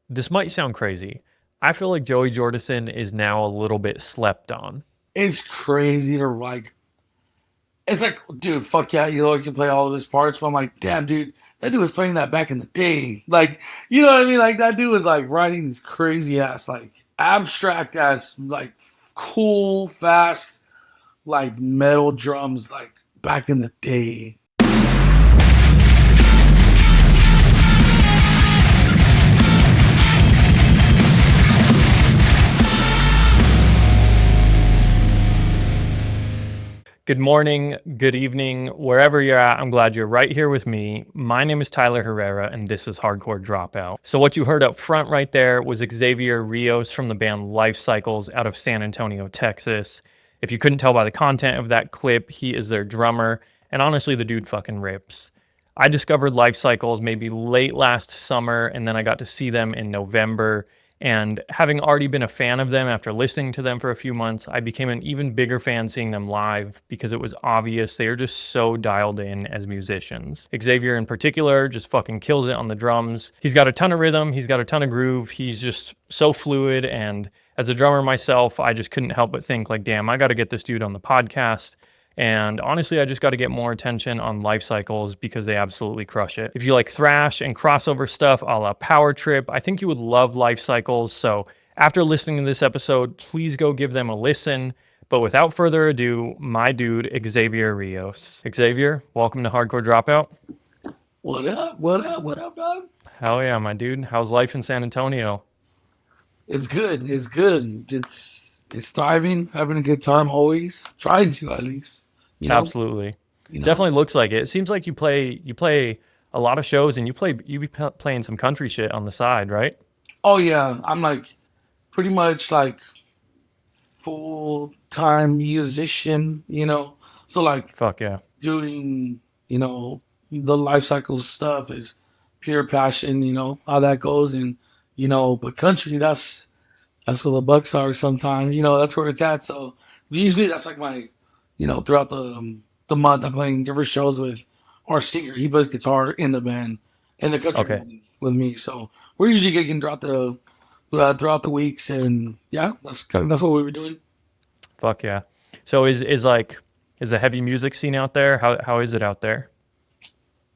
This might sound crazy. I feel like Joey Jordison is now a little bit slept on. It's crazy to like. It's like, dude, fuck yeah, you can play all of his parts. But I'm like, damn, dude, that dude was playing that back in the day. Like, you know what I mean? Like that dude was like writing these crazy ass, like abstract ass, like cool, fast, like metal drums, like back in the day. Good morning, good evening, wherever you're at. I'm glad you're right here with me. My name is Tyler Herrera, and this is Hardcore Dropout. So, what you heard up front right there was Xavier Rios from the band Life Cycles out of San Antonio, Texas. If you couldn't tell by the content of that clip, he is their drummer, and honestly, the dude fucking rips. I discovered Life Cycles maybe late last summer, and then I got to see them in November. And having already been a fan of them after listening to them for a few months, I became an even bigger fan seeing them live because it was obvious they are just so dialed in as musicians. Xavier, in particular, just fucking kills it on the drums. He's got a ton of rhythm, he's got a ton of groove, he's just so fluid. And as a drummer myself, I just couldn't help but think, like, damn, I got to get this dude on the podcast. And honestly, I just got to get more attention on Life Cycles because they absolutely crush it. If you like thrash and crossover stuff a la Power Trip, I think you would love Life Cycles. So after listening to this episode, please go give them a listen. But without further ado, my dude, Xavier Rios. Xavier, welcome to Hardcore Dropout. What up? What up? What up, dog? Hell yeah, my dude. How's life in San Antonio? It's good. It's good. It's thriving, having a good time always. Trying to at least. You know, Absolutely. you know. Definitely looks like it. It seems like you play a lot of shows and you be playing some country shit on the side, right? Oh yeah, I'm like pretty much like full time musician, So like Fuck yeah. doing, the life cycle stuff is pure passion, how that goes and but country that's where the bucks are sometimes, that's where it's at. So usually that's like my throughout the month I'm playing different shows with our singer. He plays guitar in the band in the country Okay. band with me. So we're usually gigging throughout the weeks, and yeah, that's what we were doing. Fuck yeah. So is the heavy music scene out there? How is it out there?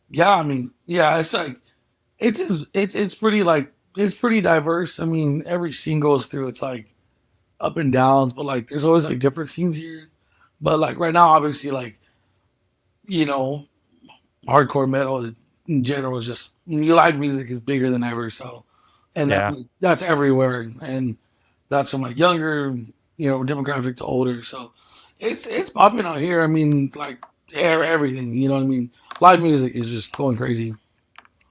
Yeah, I mean, yeah, it's like it's pretty like it's pretty diverse. I mean, every scene goes through it's like up and downs, but like there's always like different scenes here. But like right now, obviously, like you know, hardcore metal in general is just live music is bigger than ever. So, and Yeah. that's everywhere, and that's from like younger, demographic to older. So, it's popping out here. I mean, like everything. You know what I mean? Live music is just going crazy.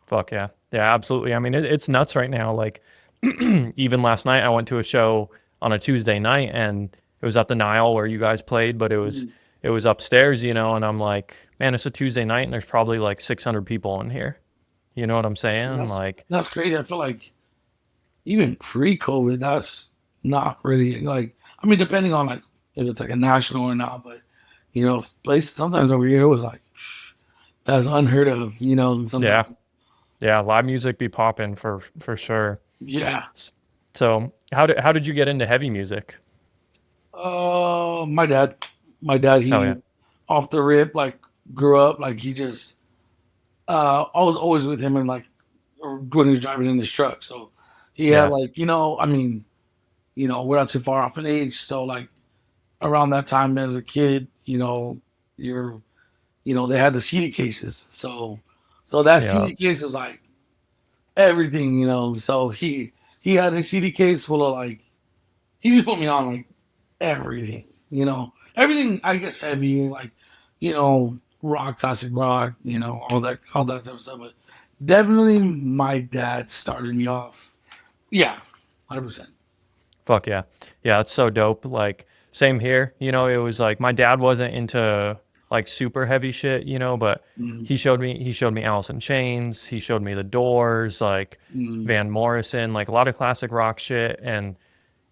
Fuck yeah. Yeah, absolutely. I mean, it's nuts right now. Like even last night I went to a show on a Tuesday night and it was at the Nile where you guys played, but it was upstairs, and I'm like, man, it's a Tuesday night and there's probably like 600 people in here. You know what I'm saying? That's Like, that's crazy. I feel like even pre-COVID, that's not really like. I mean, depending on like if it's like a national or not, but places sometimes over here it was like that's unheard of. Sometimes yeah. Yeah, live music be popping for sure. yeah. So, how did you get into heavy music? My dad, Hell yeah. he off the rip like grew up like he just I was always with him and like when he was driving in his truck, so he had Yeah. like I mean we're not too far off in age, so like around that time as a kid, you're they had the CD cases. So that Yeah. CD case was like everything, So he had a CD case full of like he just put me on like everything, Everything I guess heavy, like, rock, classic rock, all that type of stuff. But definitely my dad started me off. Yeah, 100%. Fuck yeah. Yeah, it's so dope. Like same here. It was like my dad wasn't into like super heavy shit, but Mm-hmm. he showed me Alice in Chains, he showed me The Doors, like Mm-hmm. Van Morrison, like a lot of classic rock shit. And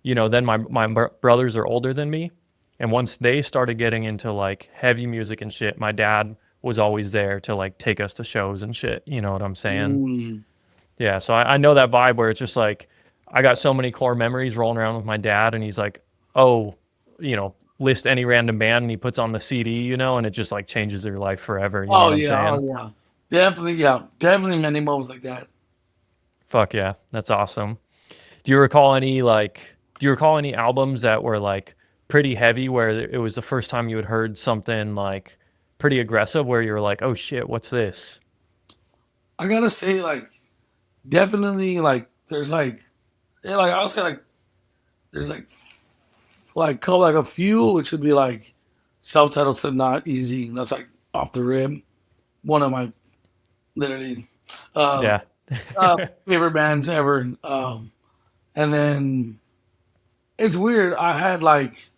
then my brothers are older than me, and once they started getting into like heavy music and shit, my dad was always there to like take us to shows and shit. You know what I'm saying? Mm-hmm. Yeah, so I know that vibe where it's just like I got so many core memories rolling around with my dad, and he's like, "Oh, list any random band," and he puts on the CD, and it just like changes their life forever. You know Oh what I'm yeah, saying? oh yeah, definitely, yeah, definitely many moments like that. Fuck yeah, that's awesome. Do you recall any like? Do you recall any albums that were like pretty heavy, where it was the first time you had heard something like pretty aggressive, where you were like, "Oh shit, what's this?" I gotta say, like, definitely, like, there's like, yeah, like I was kind of like, there's like a few, which would be like self-titled Not Easy. That's like off the rib. One of my literally uh, Yeah, favorite bands ever. And then it's weird. I had like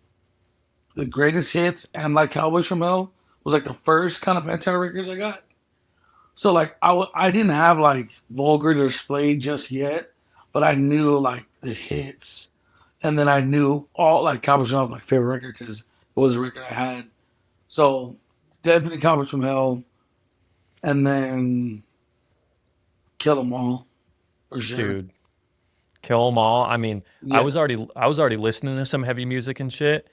the greatest hits and like Cowboys from Hell was like the first kind of Pantera records I got. So like I didn't have like Vulgar Display just yet, but I knew like the hits, and then I knew all like Cowboys from Hell was my favorite record because it was a record I had. So definitely Cowboys from Hell, and then Kill 'Em All for sure. dude. Kill 'Em All. I mean, Yeah. I was already listening to some heavy music and shit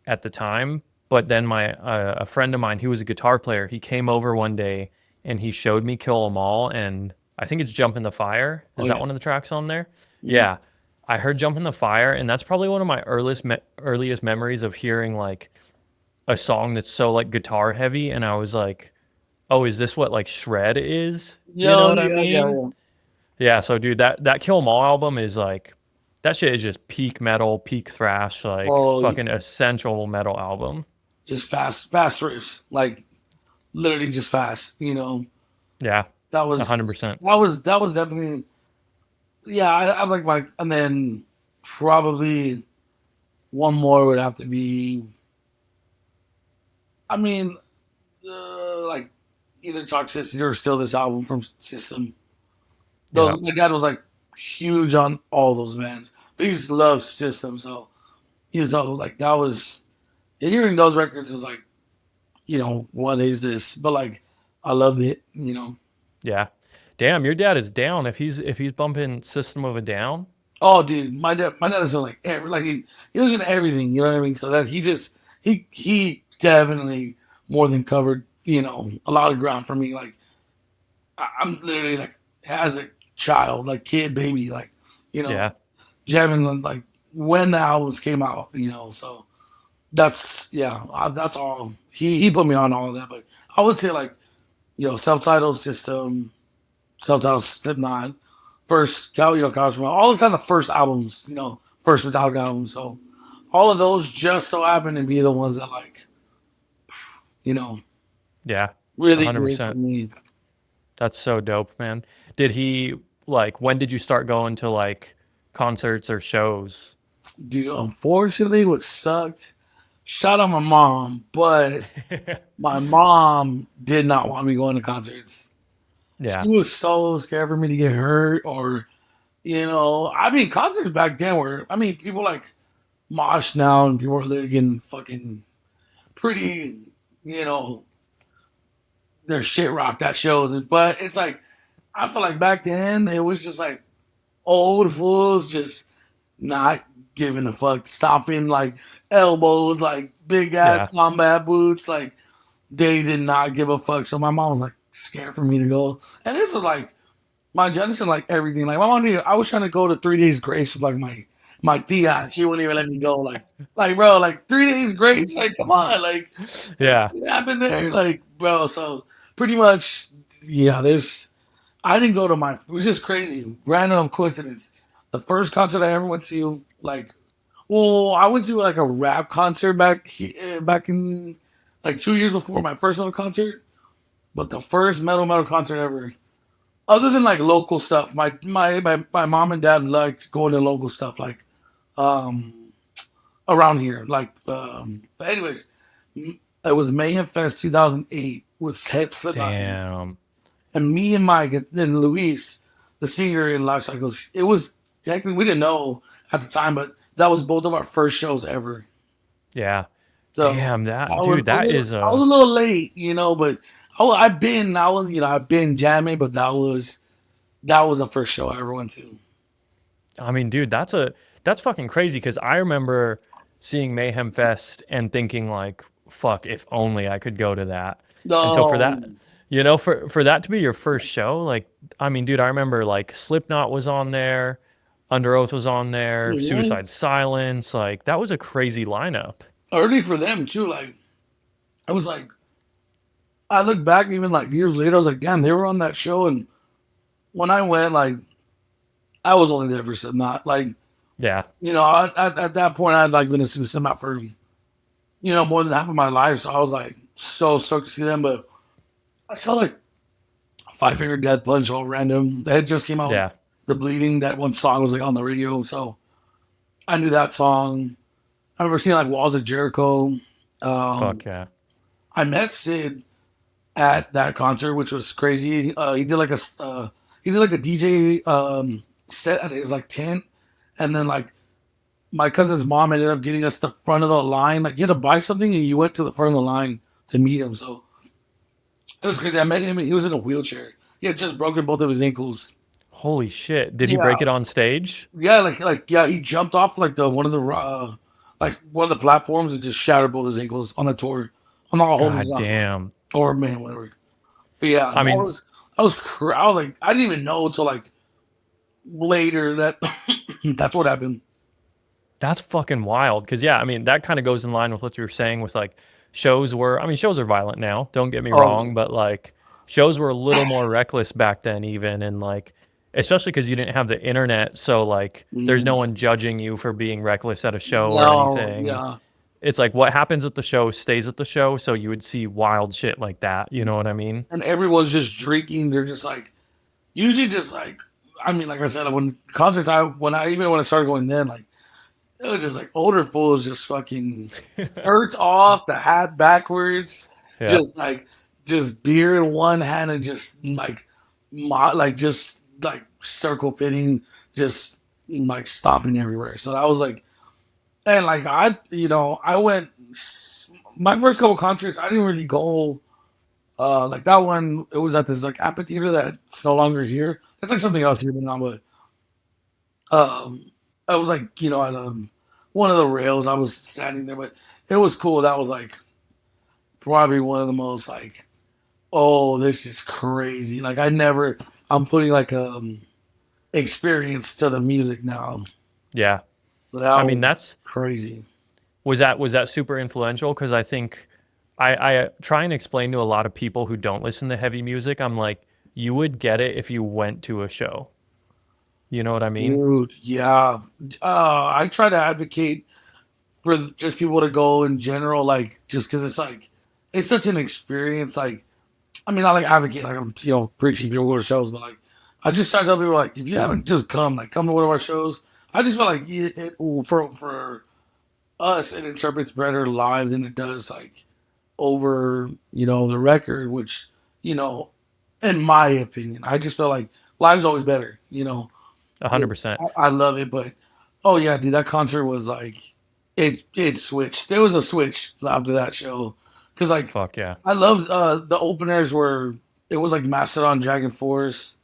at the time, but then my a friend of mine, he was a guitar player. He came over one day and he showed me Kill 'Em All, and I think it's Jump in the Fire. Oh Is that yeah. one of the tracks on there? Yeah. Yeah. I heard Jump in the Fire, and that's probably one of my earliest memories of hearing like a song that's so like guitar heavy, and I was like, "Oh, is this what like shred is?" You know Yo, what I yeah, yeah, mean? yeah. Yeah, so dude, that Kill 'Em All album is like that shit is just peak metal, peak thrash, like Oh, fucking essential metal album. just fast riffs, like literally just fast. Yeah, That was 100%. that was definitely, yeah. I like my, and then probably one more would have to be. I mean, like either Toxicity or Still This album from System. Yeah, Those my dad was like huge on all those bands, but he just loves System, so he was all like that was, yeah, hearing those records was like, what is this? But like I loved it. yeah. Damn, your dad is down if he's bumping System of a Down. Oh, dude, my dad is like like he listens to everything. You know what I mean? So that he definitely more than covered a lot of ground for me. Like I'm literally like as a child, like kid, baby, like you know Yeah, jamming on, like when the albums came out. So that's, yeah, that's all. He put me on all of that, but I would say like self-titled System, self-titled Slipknot, first Cosmo, all the kind of first albums, first Metallica albums. So all of those just so happen to be the ones that like you know yeah, really great for 100%. me. That's so dope, man. Did he like when did you start going to like concerts or shows? Dude, unfortunately, what sucked. Shout out my mom, but my mom did not want me going to concerts. Yeah, She was so scared for me to get hurt, or I mean, concerts back then were, I mean, people like mosh now, and people are literally getting fucking pretty, you know, their shit rocked at shows. But it's like, I feel like back then it was just like old fools just not giving a fuck, stomping like elbows, like big ass yeah, combat boots. Like they did not give a fuck. So my mom was like scared for me to go. And this was like my Jordison, like everything. Like my mom needed, I was trying to go to 3 days grace with like my tia. She wouldn't even let me go. Like bro, like 3 days grace. Like come on, like yeah. what happened there? Like bro, so pretty much, yeah. I didn't go to my. It was just crazy, random coincidence. The first concert I ever went to, like, well, I went to like a rap concert back in like 2 years before my first metal concert. But the first metal concert ever, other than like local stuff, my mom and dad liked going to local stuff like um around here. But anyways, it was Mayhem Fest 2008 with Head Slipknot, Damn. and me and Mike and Luis, the singer in Life Cycles. It was technically, we didn't know at the time, but that was both of our first shows ever. Yeah. So Damn that dude, that is I was a a little late, but I've been jamming, but that was That was the first show I ever went to. I mean, dude, that's fucking crazy because I remember seeing Mayhem Fest and thinking like, fuck, if only I could go to that. And so for No, that, for that to be your first show, like, I mean, dude, I remember like Slipknot was on there, Under Oath was on there, mhm. Suicide Silence, like that was a crazy lineup. Early for them too. Like I was like, I look back even like years later. I was like, damn, they were on that show. And when I went, like I was only there for some, not like Yeah. at that point I had like been listening to some out for more than half of my life. So I was like so stoked to see them. But I saw like Five Finger Death Punch all random. They had just came out. Yeah. The Bleeding, that one song was like on the radio, so I knew that song. I remember seeing like Walls of Jericho. Um, Fuck yeah. I met Sid at that concert, which was crazy. He did like a DJ set at his like tent, and then like my cousin's mom ended up getting us the front of the line. Like you had to buy something, and you went to the front of the line to meet him. So it was crazy. I met him, and he was in a wheelchair. He had just broken both of his ankles. Holy shit. Did he Yeah, break it on stage? yeah, yeah, he jumped off like the one of the platforms and just shattered both his ankles on the tour. I'm not holding his God off, damn. or man, whatever. But yeah, I mean, I was like, I didn't even know until like later that that's what happened. that's fucking wild. Cause yeah, I mean, that kind of goes in line with what you were saying with like shows are violent now, don't get me Oh, wrong, but like shows were a little more reckless back then, even. And like, especially because you didn't have the internet. So like, there's no mm, one judging you for being reckless at a show or no, anything. yeah, It's like what happens at the show stays at the show. So you would see wild shit like that. You know what I mean? and everyone's just drinking. They're just like usually just like I mean, like I said, when concerts, when I started going then, like it was just like older fools just fucking shirts off, the hat backwards, Yeah. just like just beer in one hand and just just like circle pitting, just like stopping everywhere. So that was like, and like I went my first couple concerts. I didn't really go. Like that one, it was at this like amphitheater that's no longer here. That's like something else here, but not. But I was like at one of the rails. I was standing there, but it was cool. That was like probably one of the most like, oh, this is crazy. Like I'm putting like experience to the music now. Yeah. So that I mean, was that's crazy. was that super influential? Because I think I try and explain to a lot of people who don't listen to heavy music. I'm like, you would get it if you went to a show. You know what I mean? Dude, yeah. I try to advocate for just people to go in general, like just because it's like it's such an experience. Like, I mean, I like advocate, like I'm preaching people go to shows, but like I just try to tell people like if you haven't just come, like come to one of our shows. I just feel like for us it interprets better live than it does like over the record, which you know, in my opinion, I just feel like live's always better. 100%. I love it, but oh yeah, dude, that concert was like it switched. There was a switch after that show because like Fuck yeah. I loved the openers where it was like Mastodon, Dragon Force,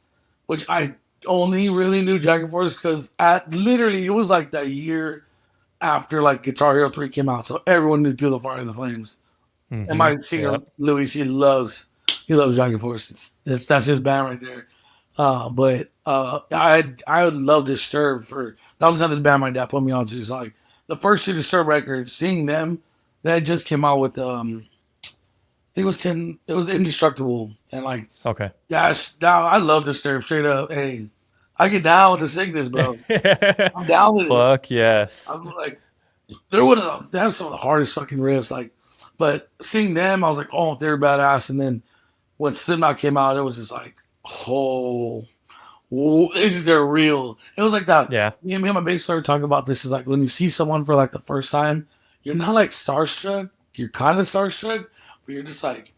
which I only really knew Dragon Force because at literally it was like that year after like Guitar Hero 3 came out, so everyone knew Through the Fire and the Flames. And Mm-hmm. my singer Yep. Louis, he loves Dragon Force. That's his band right there. But I would love Disturbed for that was another band my dad put me on to. So like the first two Disturbed records, seeing them, that just came out with I think it was Indestructible and like Okay. gosh, now I love Disturbed straight up. Hey, I get down with the sickness, bro. I'm down with it. Fuck yes. I'm like they have some of the hardest fucking riffs, like but seeing them, I was like, oh, they're badass. And then when Slipknot came out, it was just like, oh, whoa, this is their real. It was like that. Yeah. Me and my bass player talking about this is like when you see someone for like the first time, you're not like starstruck. You're kind of starstruck, but you're just like,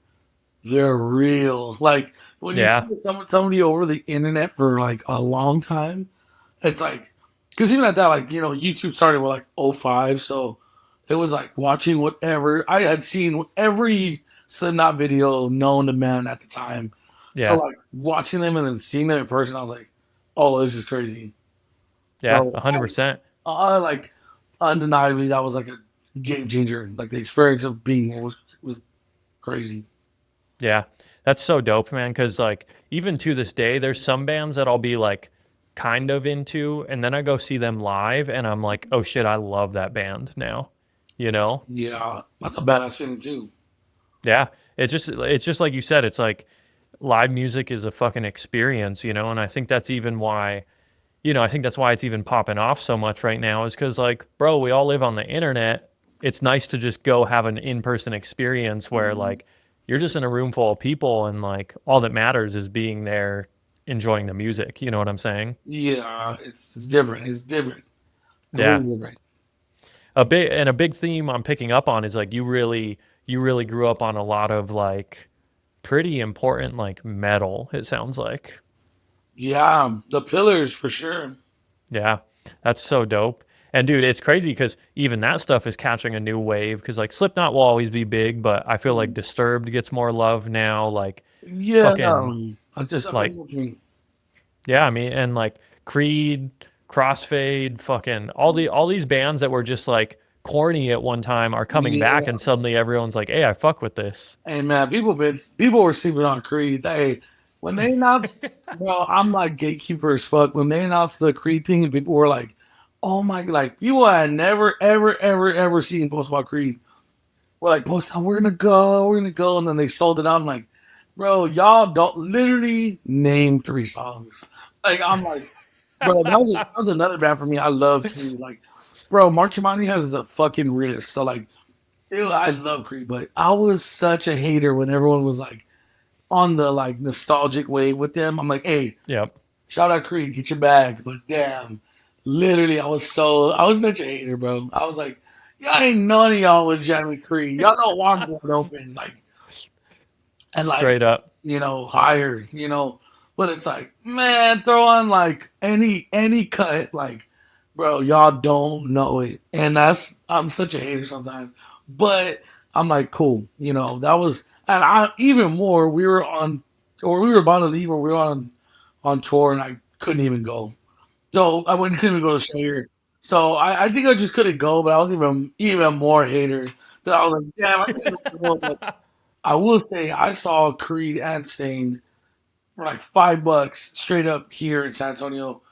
they're real. Like when you Yeah. see somebody over the internet for like a long time, it's like, because even at that, like, YouTube started with like '05, so it was like watching whatever. I had seen every Slipknot video known to man at the time. So Yeah. like watching them and then seeing them in person, I was like, oh, this is crazy. Yeah. So 100%. I like undeniably that was like a game changer. Like the experience of being there was crazy. Yeah. That's so dope, man. Cause like even to this day, there's some bands that I'll be like kind of into, and then I go see them live and I'm like, oh shit, I love that band now. You know? Yeah, that's a badass feeling too. Yeah. It's just like you said, it's like live music is a fucking experience, you know, and I think that's even why, I think that's why it's even popping off so much right now is because, like, bro, we all live on the internet. It's nice to just go have an in-person experience where, Mhm. like, you're just in a room full of people and, like, all that matters is being there, enjoying the music. You know what I'm saying? Yeah, it's different. It's different. Yeah. Completely different. A big theme I'm picking up on is like you really grew up on a lot of like pretty important like metal, it sounds like. Yeah, the pillars for sure. Yeah, that's so dope. And dude, it's crazy because even that stuff is catching a new wave. Because like Slipknot will always be big, but I feel like Disturbed gets more love now. Like Yeah, fucking I feel like what you mean. yeah, I mean, and like Creed, Crossfade, fucking all these bands that were just like corny at one time are coming back, Yeah, and suddenly everyone's like, "Hey, I fuck with this." hey man, people were sleeping on Creed. Hey, when they announced, well, I'm like gatekeeper as fuck. When they announced the Creed thing, people were like, "Oh my!" Like people had never, ever, ever, ever seen post about Creed. We're like, "Post, we're gonna go," and then they sold it out. I'm like, bro, y'all don't literally name 3 songs. Like I'm like, bro, that was another band for me. I love Creed. Like, bro, Mark Tremonti has a fucking wrist. So like, ew, I love Creed, but I was such a hater when everyone was like on the like nostalgic wave with them. I'm like, hey, Yep. shout out Creed, get your bag. But damn, literally, I was such a hater, bro. I was like, y'all ain't none of y'all was jamming Creed. Y'all don't want it open, like and like Straight up. higher, But it's like, man, throw on like any cut, like, bro, y'all don't know it, and I'm such a hater sometimes, but I'm like, cool, that was, and I even more, we were about to leave, or we were on tour, and I couldn't even go, so I couldn't even go to show here. So I think I just couldn't go, but I was even more hater. That I was like, damn, I couldn't go. I will say I saw Creed and Stain for like $5 straight up here in San Antonio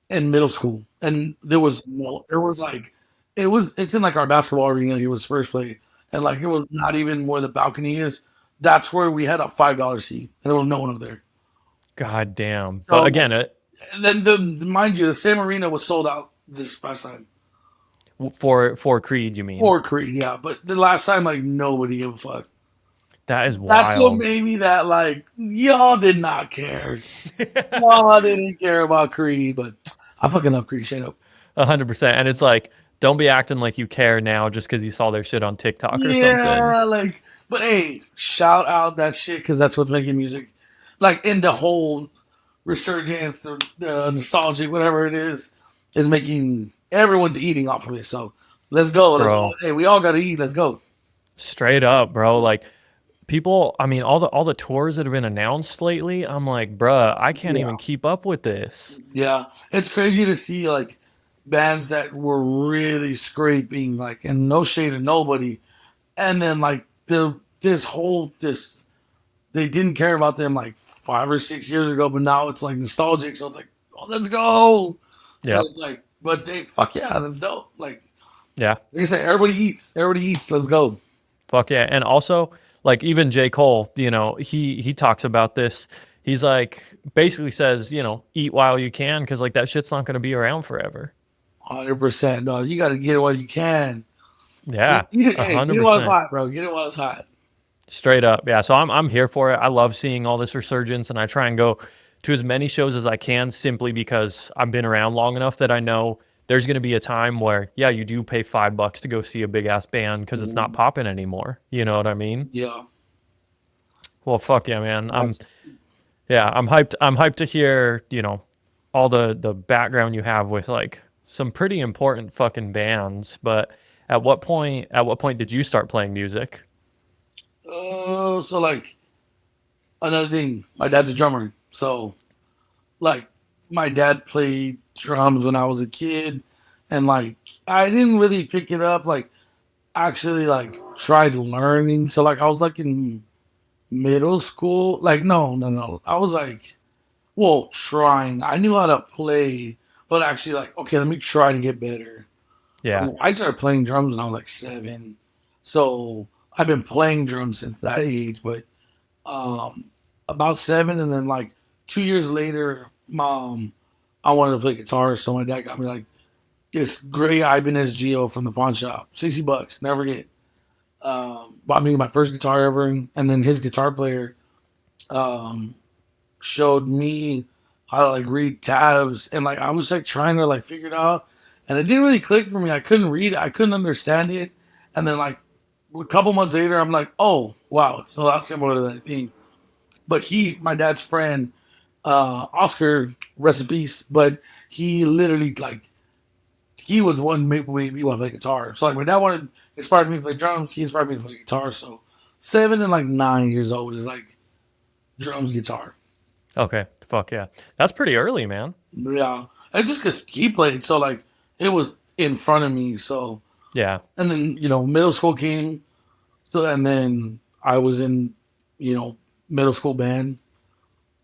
in middle school, and there was like, it's in like our basketball arena. It was first play, and like it was not even where the balcony is. That's where we had a $5 seat, and there was no one up there. God damn. But So, again, and then the mind you, the same arena was sold out this past time for Creed, you mean? for Creed, yeah. But the last time, like nobody gave a fuck. That is That's what wild. made me that like y'all did not care. Y'all didn't care about Creed, but I fucking love Creed. Straight up. 100%. And it's like, don't be acting like you care now just because you saw their shit on TikTok or something. Yeah, like, but hey, shout out that shit because that's what's making music, like in the whole resurgence, the nostalgic, whatever it is making everyone's eating off of it. So let's go. Bro, Hey, we all got to eat. Let's go. straight up, bro. Like people, I mean, all the tours that have been announced lately, I'm like, bruh, I can't Yeah, even keep up with this. yeah. It's crazy to see like bands that were really scraping, like, and no shade to nobody, and then like this they didn't care about them like 5 or 6 years ago, but now it's like nostalgic, so it's like, oh, let's go. But Yep. it's like, but they, fuck yeah, that's dope. Yeah. Like I say, everybody eats, let's go. Fuck yeah. And also, like even J. Cole, he talks about this. He's like basically says, eat while you can because like that shit's not gonna be around forever. 100%. No, you got to get it while you can. Yeah. a Hey, hundred get it while it's percent. hot, bro. Get it while it's hot. Straight up. Yeah. So I'm here for it. I love seeing all this resurgence and I try and go to as many shows as I can simply because I've been around long enough that I know there's going to be a time where, yeah, you do pay $5 to go see a big ass band because it's not Mhm. popping anymore. You know what I mean? Yeah, Well, fuck yeah, man. that's I'm hyped. I'm hyped to hear, all the background you have with like some pretty important fucking bands. But at what point did you start playing music? oh, so like another thing, my dad's a drummer, so like my dad played drums when I was a kid, and like I didn't really pick it up. Like actually, like tried learning. So like I was like in middle school. Like no. I was like, well, trying. I knew how to play, but actually like okay, let me try to get better. Yeah. I started playing drums when I was like 7, so I've been playing drums since that age. But um, about 7, and then like 2 years later, I wanted to play guitar, so my dad got me like this gray Ibanez Geo from the pawn shop, $60, never forget. Bought me my first guitar ever, and then his guitar player um, showed me how to like read tabs, and like I was like trying to like figure it out, and it didn't really click for me. I couldn't read it, I couldn't understand it, and then like a couple months later, I'm like, oh wow, it's a lot similar to that thing. But my dad's friend, Oscar, rest in peace, but he literally like he was one who made me want to play guitar. So like my dad wanted inspired me to play drums, he inspired me to play guitar. So 7 and like 9 years old is like drums, guitar. Okay. Fuck yeah. That's pretty early, man. Yeah, and just because he played, so like it was in front of me. So Yeah. and then middle school came, so and then I was in middle school band,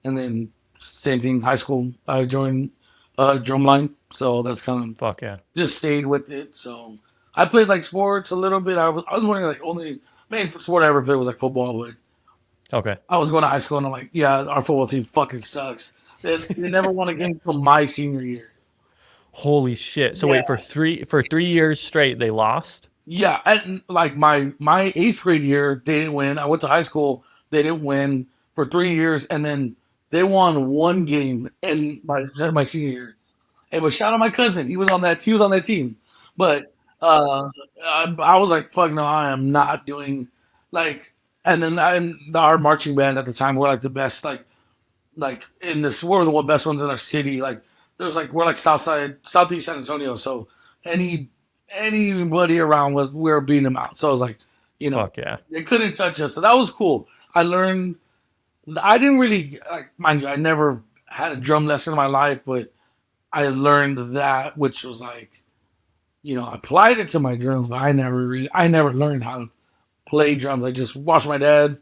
and then same thing high school. I joined drumline, so that's kind of Fuck yeah. just stayed with it. So I played like sports a little bit. I was wondering like only main sport I ever played was like football, but Okay. I was going to high school and I'm like, yeah, our football team fucking sucks. They never won a game until my senior year. Holy shit. So Yeah, wait, for 3 years straight they lost? yeah. And like my eighth grade year, they didn't win. I went to high school, they didn't win for 3 years, and then they won one game in my senior year. Hey, but shout out my cousin. He was on that team. But I was like, fuck no, I am not doing like. And then our marching band at the time were like the best, like in this, we're the best ones in our city. Like there's like we're like Southeast San Antonio, so any anybody around was we were beating them out. So I was like, Fuck yeah. they couldn't touch us. So that was cool. I learned. I didn't really like, mind you, I never had a drum lesson in my life, but I learned that, which was like, I applied it to my drums, but I never learned how to play drums. I just watched my dad,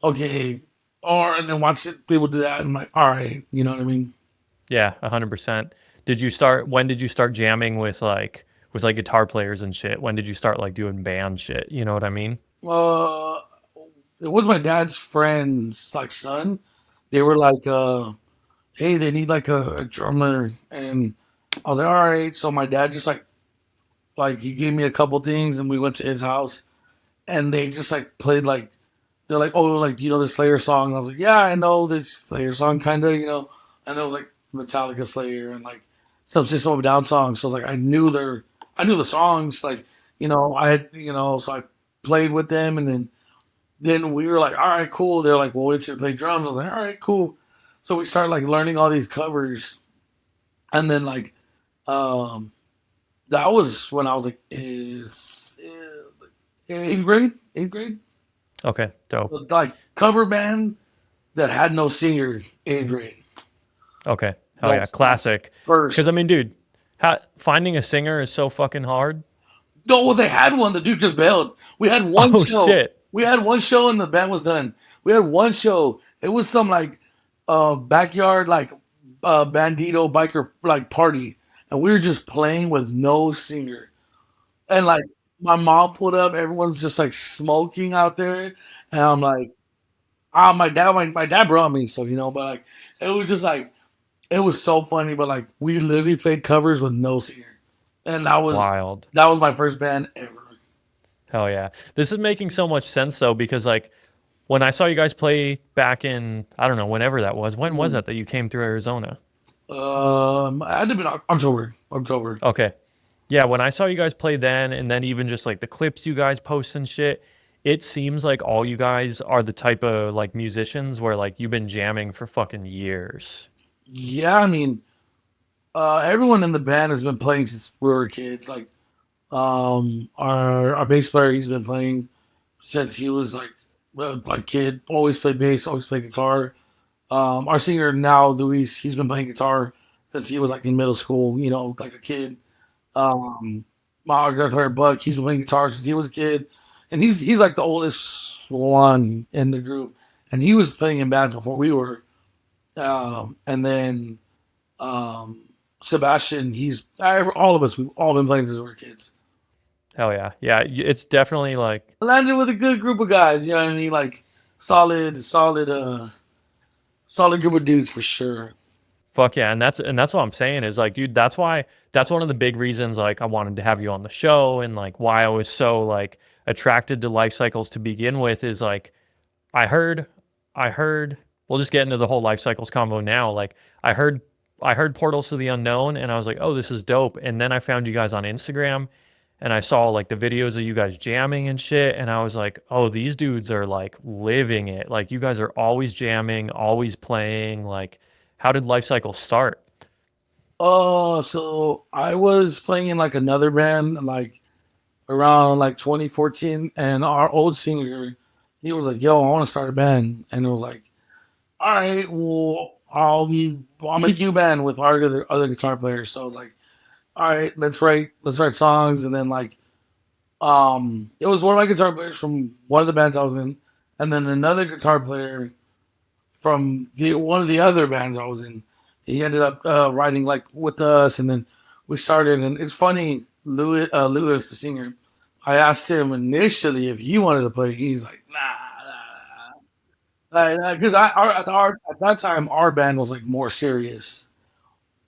okay, and then watch people do that, and I'm like, all right, you know what I mean? Yeah, 100%. When did you start jamming with like guitar players and shit? When did you start like doing band shit? You know what I mean? Uh, it was my dad's friend's like son. They were like, hey, they need like a drummer, and I was like, all right. So my dad just like he gave me a couple things, and we went to his house, and they just like played like they're like, oh, like the Slayer song. And I was like, yeah, I know this Slayer song, kind of, And there was like Metallica Slayer and like some System of a Down songs. So I was like, I knew the songs, like I had, so I played with them, and then we were like, all right, cool. They're like, well, we should play drums. I was like, all right, cool. So we started like learning all these covers, and then like um that was when I was like eighth grade, eighth grade. Okay, dope. Like cover band that had no singer, eighth grade. Okay. Hell yeah, That's classic. Because first. I mean, dude, finding a singer is so fucking hard. No, well, they had one. The dude just bailed. We had one Oh show. shit. We had one show, and the band was done. We had one show. It was some like backyard like bandito biker like party, and we were just playing with no singer. And like my mom pulled up, everyone's just like smoking out there, and I'm like, my dad brought me, so but like it was just like it was so funny, but like we literally played covers with no singer, and Wild. that was my first band ever. Hell yeah. This is making so much sense though, because like when I saw you guys play back in, I don't know, whenever that was, when was that you came through Arizona? I had to been October. October. Okay. Yeah, when I saw you guys play then, and then even just like the clips you guys post and shit, it seems like all you guys are the type of like musicians where like you've been jamming for fucking years. Yeah, I mean, everyone in the band has been playing since we were kids. Like, our bass player, he's been playing since he was like like kid. Always played bass, always played guitar. Our singer now, Luis, he's been playing guitar since he was like in middle school. You know, like a kid. Um, my guitar Buck, he's been playing guitar since he was a kid, and he's like the oldest one in the group, and he was playing in bands before we were. And then um, Sebastian, all of us. We've all been playing since we were kids. Hell yeah. Yeah, it's definitely like I landed with a good group of guys. You know what I mean? Like solid group of dudes for sure. fuck yeah, and that's what I'm saying is like, dude, that's one of the big reasons like I wanted to have you on the show and like why I was so like attracted to life cycles to begin with is like I heard I heard we'll just get into the whole life cycles combo now. Like I heard I heard Portals to the Unknown and I was like, "Oh, this is dope." And then I found you guys on Instagram and I saw like the videos of you guys jamming and shit and I was like, "Oh, these dudes are like living it. Like you guys are always jamming, always playing. Like how did life cycles start?" Oh, so I was playing in like another band like around like 2014, and our old singer, he was like, "Yo, I want to start a band," and it was like, "All right, well, I'll make you a band with our other guitar players." So I was like, "All right, let's write songs," and then like it was one of my guitar players from one of the bands I was in, and then another guitar player from one of the other bands I was in. He ended up writing like with us, and then we started. And it's funny, Lewis, the singer. I asked him initially if he wanted to play. He's like, nah, because at that time our band was like more serious.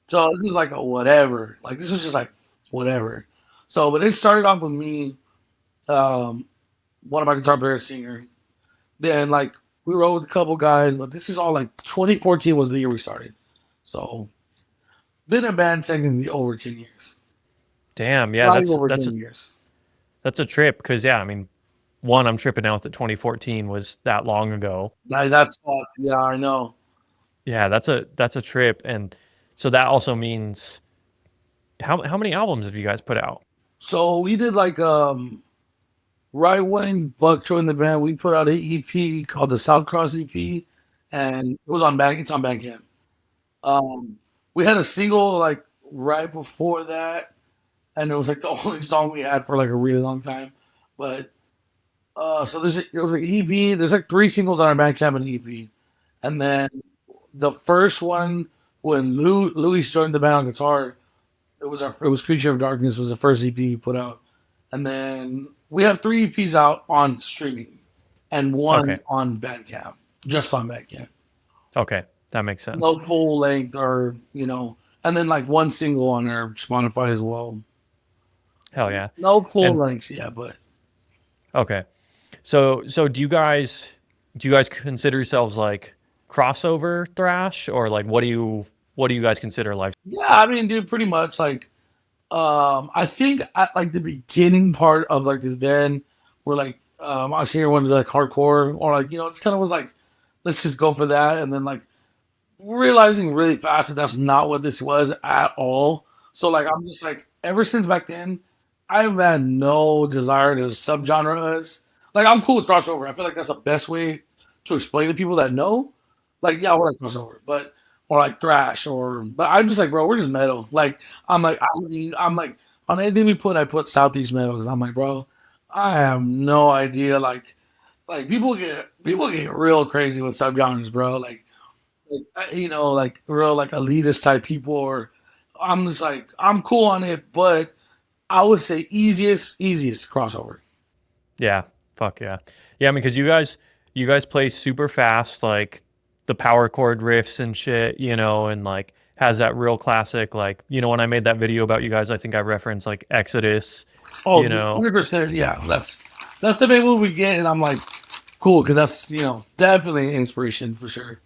So this was like a whatever. Like this was just like whatever. So, but it started off with me, um, one of my guitar players, singer. Then like we rode with a couple guys, but this is all like 2014 was the year we started. So been a band technically over 10 years. Damn, yeah, Slightly over 10 years. that's a trip cuz yeah, I mean, one I'm tripping out that 2014 was that long ago. That's yeah, I know. Yeah, that's a trip and so that also means how many albums have you guys put out? So we did like right when Buck joined the band, we put out an EP called the South Cross EP, and it's on Bandcamp. Um, we had a single like right before that, and it was like the only song we had for like a really long time. But so there was like EP. There's like three singles on our Bandcamp and an EP, and then the first one when Luis joined the band on guitar, it was Creature of Darkness was the first EP we put out, and then we have three EPs out on streaming, and one Okay. on Bandcamp, just on Bandcamp. Okay. That makes sense. No full length or and then like one single on our Spotify as well. Hell yeah. No full And lengths, yeah, but okay. So do you guys consider yourselves like crossover thrash or like what do you guys consider life? yeah, I mean, dude, pretty much like I think at like the beginning part of like this band, we're like I was here wanted like hardcore or like it's kind of was like let's just go for that, and then like realizing really fast that that's not what this was at all. So like I'm just like ever since back then, I've had no desire to subgenre us. Like I'm cool with crossover. I feel like that's the best way to explain to people that know. Like yeah, we're like crossover, but or like thrash but I'm just like bro, we're just metal. Like I'm like on anything we put, I put Southeast metal because I'm like bro, I have no idea. Like people get real crazy with subgenres, bro. Like real like elitist type people, or I'm just like I'm cool on it, but I would say easiest crossover. Yeah. Fuck yeah. Yeah, I mean, because you guys play super fast, like the power chord riffs and shit, and like has that real classic, like, when I made that video about you guys, I think I referenced like Exodus, Oh, you know. 100%. Yeah, that's the main move we get, and I'm like cool because that's definitely an inspiration for sure.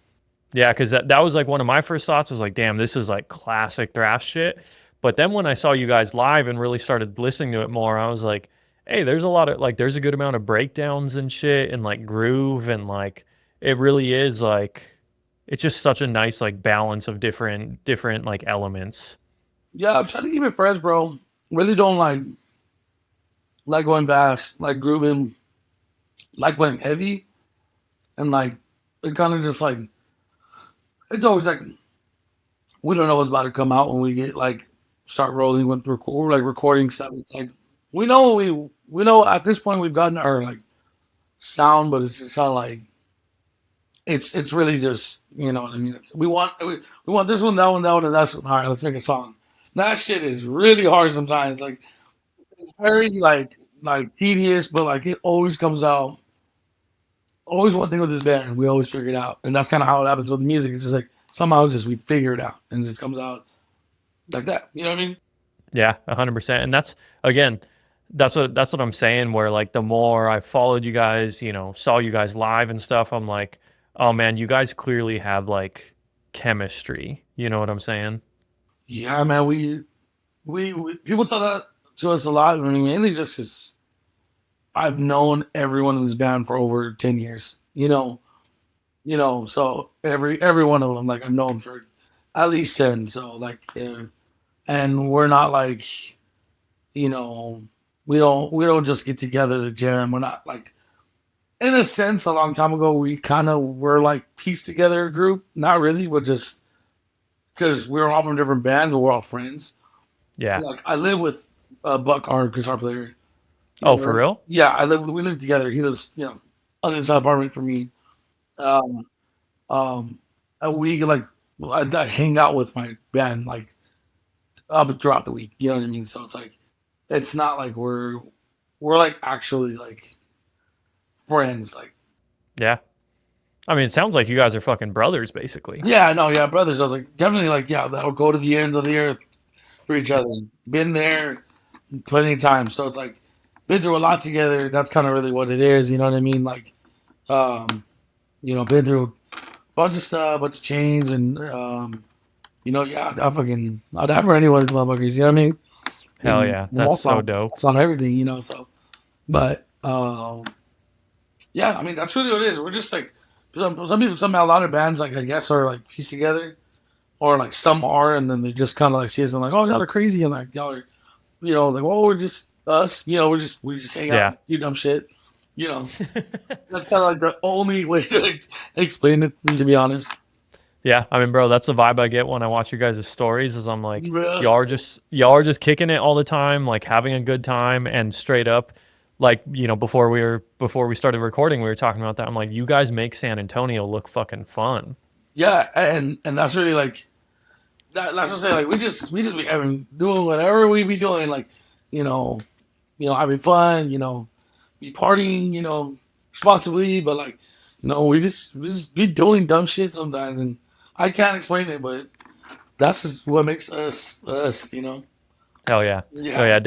Yeah, because that was like one of my first thoughts was like, damn, this is like classic thrash shit. But then when I saw you guys live and really started listening to it more, I was like, hey, there's a lot of like, there's a good amount of breakdowns and shit and like groove and like, it really is like, it's just such a nice like balance of different like elements. Yeah, I'm trying to keep it fresh, bro. Really don't like going fast, like grooving, like going heavy. and like it kind of just like it's always like we don't know what's about to come out when we get like start rolling with like recording stuff. It's like we know at this point we've gotten our like sound, but it's just kind of like it's really just you know what I mean. We want this one, that one, and that's all right. Let's make a song. That shit is really hard sometimes. Like it's very like tedious, but like it always comes out. Always one thing with this band, we always figure it out, and that's kind of how it happens with music. It's just like somehow just we figure it out, and it just comes out like that. You know what I mean? Yeah, 100%. And that's again, that's what I'm saying. Where like the more I followed you guys, saw you guys live and stuff, I'm like, oh man, you guys clearly have like chemistry. You know what I'm saying? Yeah, man. We people tell that to us a lot. I mean, mainly just because I've known everyone in this band for over 10 years. So every one of them, like I've known for at least 10. So like, and we're not like, you know, we don't just get together to jam. We're not like, in a sense, a long time ago, we kind of were like pieced together group. Not really, but just because we were all from different bands, but we're all friends. Yeah. Like I live with Buck, our guitar player. Oh, for real? Yeah, we live together. He lives, on the inside apartment for me. Um, um, and we like I hang out with my band like up throughout the week. You know what I mean? So it's like it's not like we're like actually like friends. Like Yeah. I mean, it sounds like you guys are fucking brothers, basically. yeah, no, yeah, brothers. I was like definitely like yeah, that'll go to the ends of the earth for each other. Been there plenty of times. So it's like been through a lot together. That's kind of really what it is. You know what I mean? Like um, been through a bunch of stuff, bunch of change, and yeah, I'd die for any one of these motherfuckers. You know what I mean? Hell And yeah. That's walk so on, dope. it's on everything, So, but yeah, I mean that's really what it is. We're just like some people, somehow a lot of bands like I guess are like pieced together, or like some are, and then they just kind of like see us and like, oh, y'all are crazy, and like y'all are, like well, we're just us, we just hang out, Yeah. and do dumb shit, you know. That's kind of like the only way to explain it, to be honest. Yeah, I mean, bro, that's the vibe I get when I watch you guys' stories. Is I'm like, Yeah. y'all are just kicking it all the time, like having a good time, and straight up, like before we started recording, we were talking about that. I'm like, you guys make San Antonio look fucking fun. Yeah, and that's really like that's what I'm saying. Like we just be having doing whatever we be doing, like you know, having fun, be partying, responsibly, but like we just be doing dumb shit sometimes, and I can't explain it, but that's just what makes us us. Hell yeah, oh Yeah, yeah,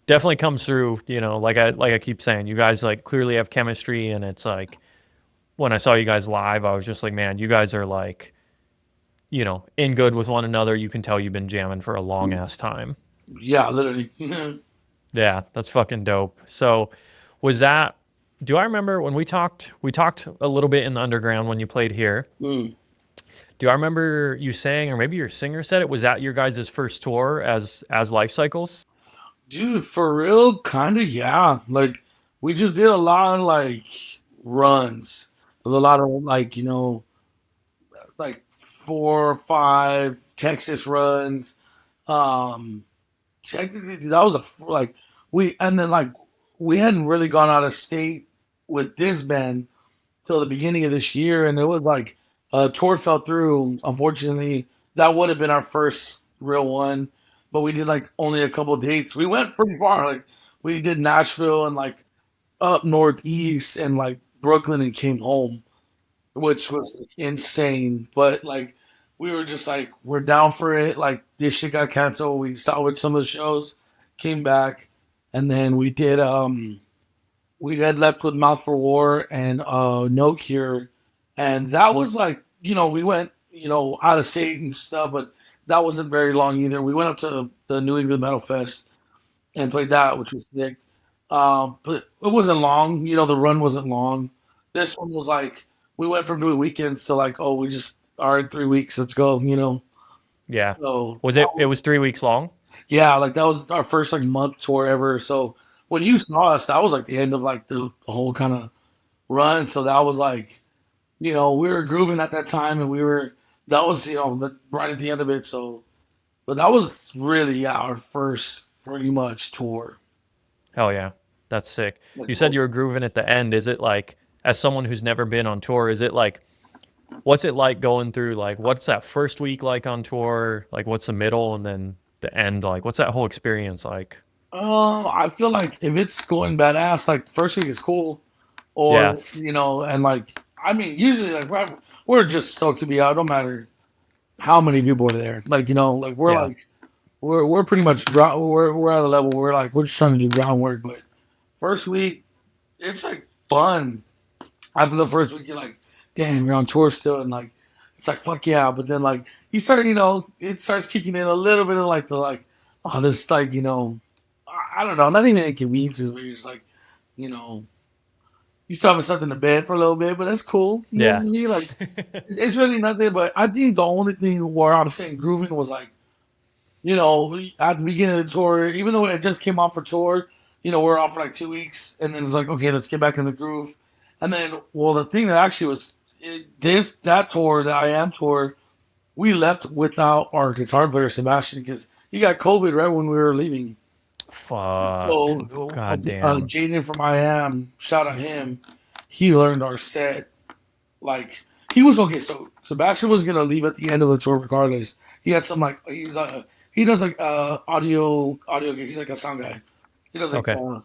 definitely comes through. Like I keep saying, you guys like clearly have chemistry, and it's like when I saw you guys live, I was just like, man, you guys are like, in good with one another. You can tell you've been jamming for a long ass time. yeah, literally. Yeah, that's fucking dope. So, was that? Do I remember when we talked? We talked a little bit in the underground when you played here. Mm. Do I remember you saying, or maybe your singer said it? Was that your guys' first tour as Life Cycles? Dude, for real, kind of, yeah. Like, we just did a lot of like runs, with a lot of like like 4 or 5 Texas runs. Um, Technically, that was like we and then like we hadn't really gone out of state with this band till the beginning of this year, and it was like a tour fell through. Unfortunately, that would have been our first real one, but we did like only a couple dates. We went pretty far. Like we did Nashville and like up northeast and like Brooklyn and came home, which was like, insane. But like we were just like we're down for it. Like this shit got canceled. We stopped with some of the shows, came back, and then we had left with Mouth for War and No Cure, and that was like we went out of state and stuff, but that wasn't very long either. We went up to the New England Metal Fest and played that, which was sick. But it wasn't long. The run wasn't long. This one was like we went from doing weekends to like we just are in 3 weeks. Let's go. Yeah. So Was that it was was 3 weeks long? yeah, like that was our first like month tour ever. So when you saw us, that was like the end of like the whole kind of run. So that was like we were grooving at that time, and that was right at the end of it. So, but that was really our first pretty much tour. Hell yeah. That's sick. Like, You said you were grooving at the end. Is it like, as someone who's never been on tour, is it like, what's it like going through, like, what's that first week like on tour? Like, what's the middle and then the end? Like, what's that whole experience like? I feel like if it's going badass, like the first week is cool, Yeah. or and like I mean, usually like we're just stoked to be out. No matter how many people are there. Like like Yeah. we're pretty much we're at a level where like we're just trying to do groundwork. But first week, it's like fun. After the first week, you're like, damn, you're on tour still, and like it's like fuck yeah. But then like you start, it starts kicking in a little bit of like oh, this like I don't know, not even inconveniences where you're just like, you know, you still having something to bed for a little bit, but that's cool. You know what Yeah. I mean? Like it's really nothing. But I think the only thing where I'm saying grooving was like, at the beginning of the tour, even though it just came off for tour, we're off for like 2 weeks, and then it's like, okay, let's get back in the groove. And then, well, the thing that actually was that tour, the I Am tour, we left without our guitar player Sebastian because he got COVID right when we were leaving. Fuck. So God damn. Jaden from I Am, shout out him. He learned our set. Like he was okay. So Sebastian was gonna leave at the end of the tour regardless. He had some like he does like audio gigs. He's like a sound guy. He does like Okay.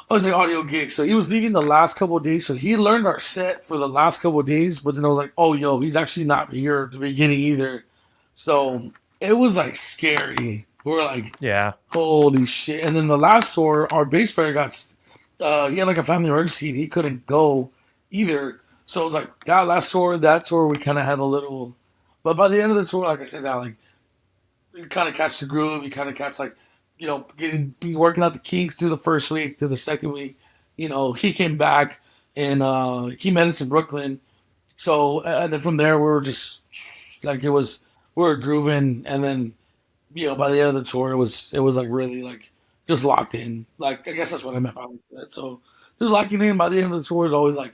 it's like audio gigs. So he was leaving the last couple of days. So he learned our set for the last couple of days. But then I was like, oh yo, he's actually not here at the beginning either. So it was like scary. We were like, Yeah. holy shit! And then the last tour, our bass player he had like a family emergency. And he couldn't go either. So it was like that tour, we kind of had a little. But by the end of the tour, like I said, that like you kind of catch the groove. You kind of catch like, getting working out the kinks through the first week, through the second week. He came back and he met us in Brooklyn. So and then from there, we were just like we were grooving, and then by the end of the tour, it was like really like just locked in. Like I guess that's what I meant by that. So just locking in by the end of the tour is always like,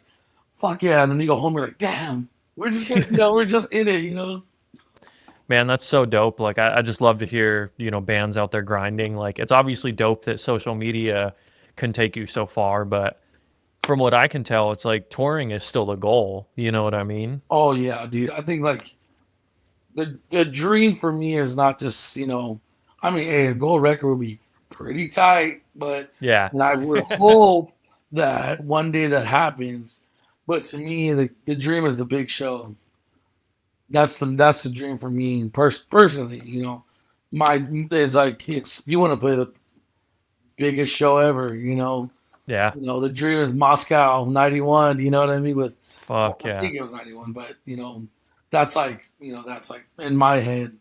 fuck yeah. And then you go home, you're like, damn, we're just getting, we're just in it. Man, that's so dope. Like, I just love to hear, bands out there grinding. Like, it's obviously dope that social media can take you so far, but from what I can tell, it's like touring is still the goal. You know what I mean? Oh yeah, dude. I think like the dream for me is not just I mean, a gold record would be pretty tight, but Yeah. and I would hope that one day that happens. But to me, the dream is the big show. That's the dream for me personally. My it's like it's you want to play the biggest show ever. Yeah. The dream is Moscow '91. You know what I mean? Fuck I yeah. think it was '91, but that's like in my head,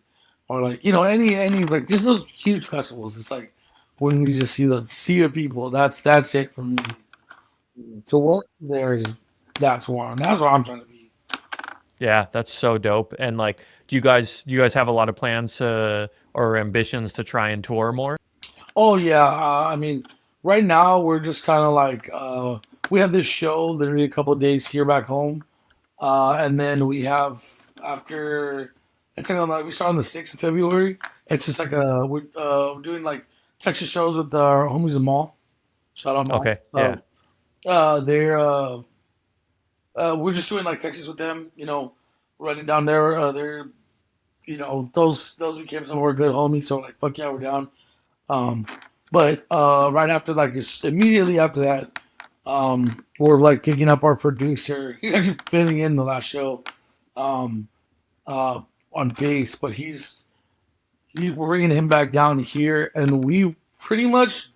or like any like just those huge festivals. It's like when we just see the sea of people. That's it for me. To work there is that's where I'm trying to be. Yeah, that's so dope. And like, do you guys have a lot of plans to or ambitions to try and tour more? Oh yeah, I mean, right now we're just kind of like we have this show literally a couple of days here back home, and then we have after it's like we start on the 6th of February. It's just like we're doing like Texas shows with our homies in Mall. Shout out Mall. Okay. Yeah. They're we're just doing like Texas with them. Running down there. They're those became some of our good homies. So like fuck yeah, we're down. Um, but right after, like, immediately after that, we're like picking up our producer. He's actually filling in the last show, um, on bass, but we're bringing him back down here, and we pretty much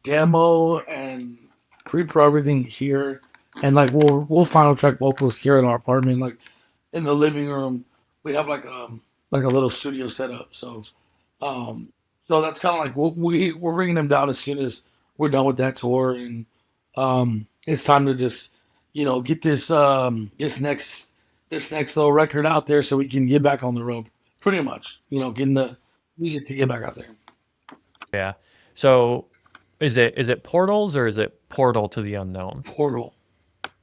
demo and pre-pro everything here, and like we'll final track vocals here in our apartment, like in the living room. We have like a little studio set up, so. Um, so that's kind of like we're bringing them down as soon as we're done with that tour, and it's time to just get this next little record out there so we can get back on the road. Pretty much, getting the music to get back out there. Yeah. So is it Portals or is it Portal to the Unknown? Portal.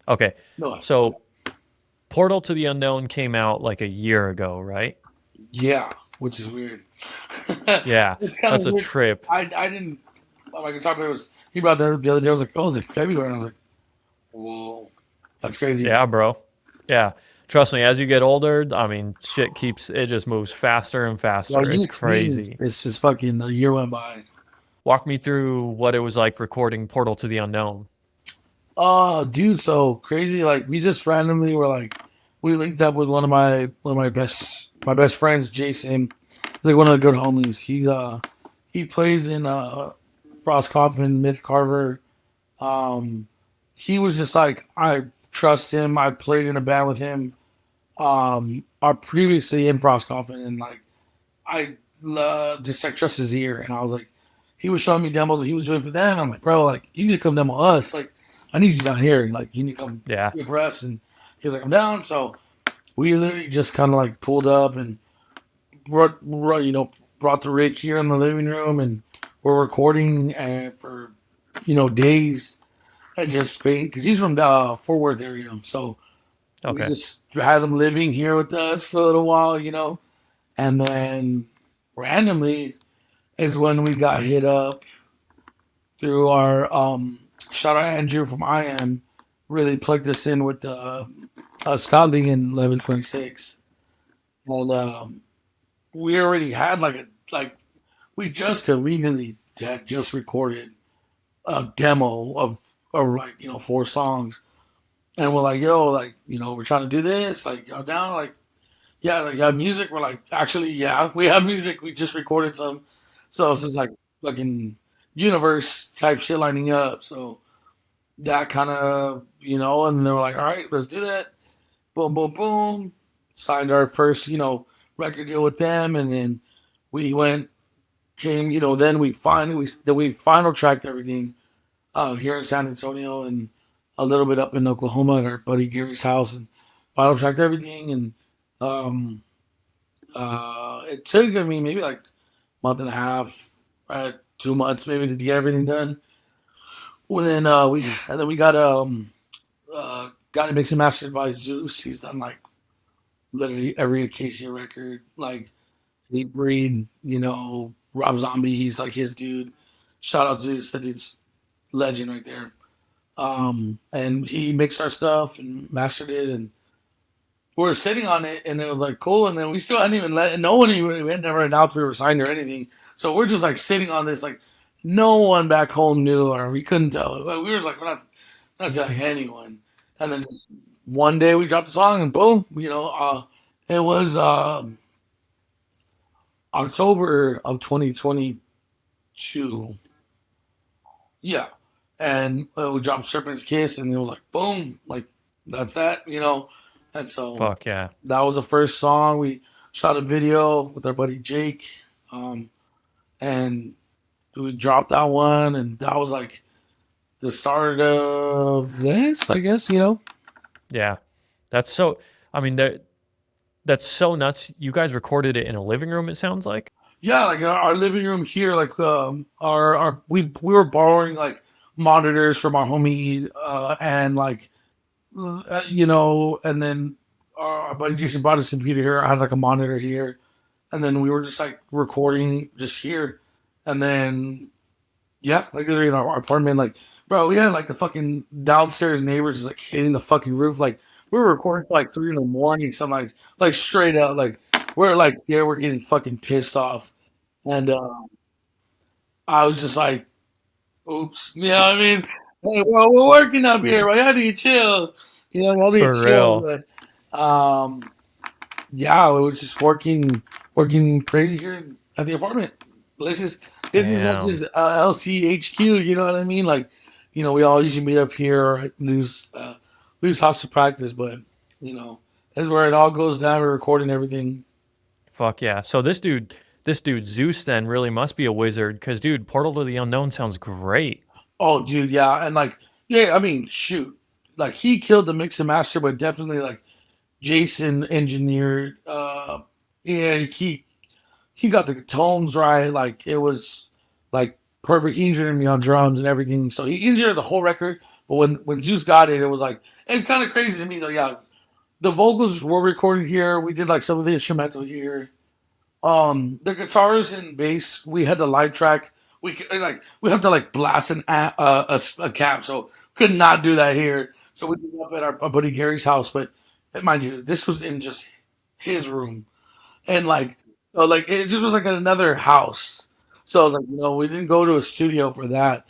Okay. No. So Portal to the Unknown came out like a year ago, right? Yeah, which is weird. Yeah, It's kind of that's a weird. trip. I didn't. My guitar player was. He brought that up the other day. I was like, oh, it was like February, and I was like, whoa, that's crazy. Yeah, bro. Yeah. Trust me, as you get older, I mean, shit keeps it just moves faster and Well, faster. you It's experienced. crazy. It's just fucking a year went by. Walk me through what it was like recording Portal to the Unknown. Oh, dude, so crazy. Like we just randomly were like, we linked up with one of my best friends, Jason. He's like one of the good homies. He plays in Frost Coffin, Myth Carver. Um, he was just like, I trust him. I played in a band with him. Are previously in Frost Coffin, and like I just like trust his ear. And I was like, he was showing me demos that he was doing for them. I'm like, bro, like you need to come demo us. Like I need you down here. Like you need to come Yeah. do it for us. And he was like, I'm down. So we literally just kind of like pulled up and brought the rig here in the living room, and we're recording and for days and just Spain because he's from the Fort Worth area. So we Okay. just had him living here with us for a little while. And then randomly is when we got hit up through our shout out Andrew from IM really plugged us in with the Scott League in 1126. Well, we already had like we just conveniently had just recorded a demo of like 4 songs, and we're like, yo, like we're trying to do this, like y'all down, like yeah, like you have music. We're like, actually, yeah, we have music. We just recorded some, so it's just like fucking universe type shit lining up. So that kind of and they were like, all right, let's do that. Boom, boom, boom. Signed our first record deal with them, and then we came. Then we final tracked everything here in San Antonio and a little bit up in Oklahoma at our buddy Gary's house, and final tracked everything. And um, it took me maybe like a month and a half, 2 months maybe to get everything done. Well, then we got it mixed and mastered by Zeus. He's done like literally every Acacia record, like Deep Breed, Rob Zombie. He's like his dude. Shout out Zeus, that dude's legend right there. And he mixed our stuff and mastered it, and we were sitting on it, and it was like cool. And then we still hadn't even no one even we had never announced we were signed or anything. So we're just like sitting on this, like no one back home knew, or we couldn't tell. We were like, we're not telling anyone. And then just one day we dropped the song, and boom, it was October of 2022. Yeah. And we dropped Serpent's Kiss, and it was like, boom, like that's that. And so Fuck yeah. that was the first song. We shot a video with our buddy Jake, and we dropped that one, and that was like the start of this, I guess. Yeah. That's so I mean that's so nuts. You guys recorded it in a living room, it sounds like. Yeah, like our living room here, like our we were borrowing like monitors from our homie, and like and then our buddy Jason brought his computer here. I had like a monitor here, and then we were just like recording just here, and then yeah, like literally in our apartment, like bro, we had like the fucking downstairs neighbors just, like hitting the fucking roof, like we were recording for like 3 in the morning, sometimes like straight out, like we're like yeah, we're getting fucking pissed off, and I was just like, oops, you know what I mean? Hey, well, we're working up here, right? How do you chill? How do you For chill? real. But, yeah, we were just working crazy here at the apartment. This is not Damn. just LCHQ. You know what I mean? Like, we all usually meet up here or at lose house to practice, but that's where it all goes down. We're recording everything. Fuck yeah. So this dude Zeus then really must be a wizard cuz dude, Portal to the Unknown sounds great. Oh, dude, yeah, and like, yeah, I mean, shoot, like he killed the mix and master, but definitely like Jason engineered. Yeah, he got the tones right. Like it was like perfect. He engineered me on drums and everything. So he engineered the whole record. But when Juice got it, it was like it's kind of crazy to me though. Yeah, the vocals were recorded here. We did like some of the instrumental here. The guitars and bass, we had the live track. We have to like blast a cap, so could not do that here. So we did it up at our buddy Gary's house, but mind you, this was in just his room, and like so like it just was like another house. So I was like, we didn't go to a studio for that.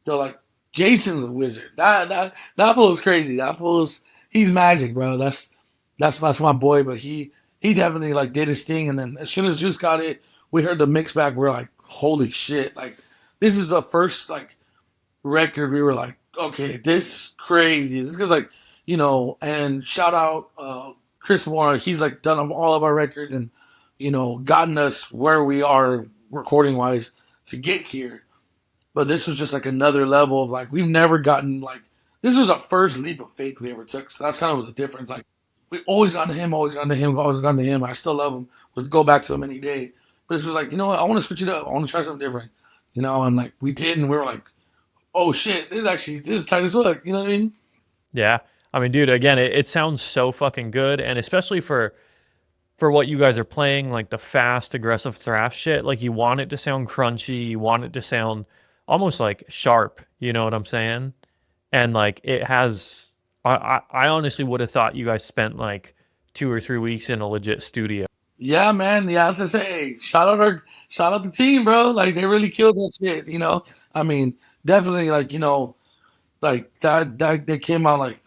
So like Jason's a wizard. That fool is crazy. That fool's he's magic, bro. That's my boy. But he definitely like did his thing. And then as soon as Juice got it, we heard the mix back. We're like, holy shit! Like this is the first like record. We were like, okay, this is crazy. This guy's like, And shout out Chris Moore. He's like done all of our records and gotten us where we are recording wise to get here. But this was just like another level of like we've never gotten like this was our first leap of faith we ever took. So that's kind of was the difference. Like we always gone to him, always gone to him, always gone to him. I still love him. Would go back to him any day. But this was like, you know what? I want to switch it up. I want to try something different. And like we did, and we were like, oh shit, this is tight as fuck. You know what I mean? Yeah. I mean, dude, again, it sounds so fucking good, and especially for what you guys are playing, like the fast, aggressive thrash shit, like you want it to sound crunchy, you want it to sound almost like sharp, you know what I'm saying? And like it has, I honestly would have thought you guys spent like 2 or 3 weeks in a legit studio. Yeah, man. Yeah, as I say, shout out the team, bro. Like they really killed that shit. I mean, definitely like like that they came out like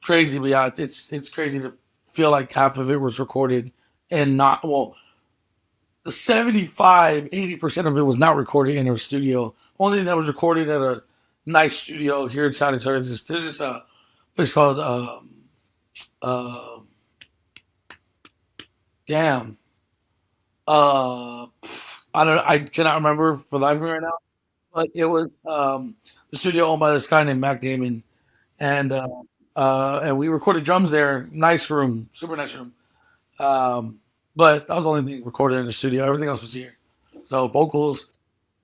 crazy. But yeah, it's crazy to feel like half of it was recorded and not the 75-80% of it was not recorded in a studio. Only thing that was recorded at a nice studio here in San Antonio. There's just a place called uh, damn. Uh, I cannot remember for life right now, but it was the studio owned by this guy named Mac Damon, and we recorded drums there. Nice room, super nice room. Um, but that was the only thing recorded in the studio. Everything else was here. So vocals,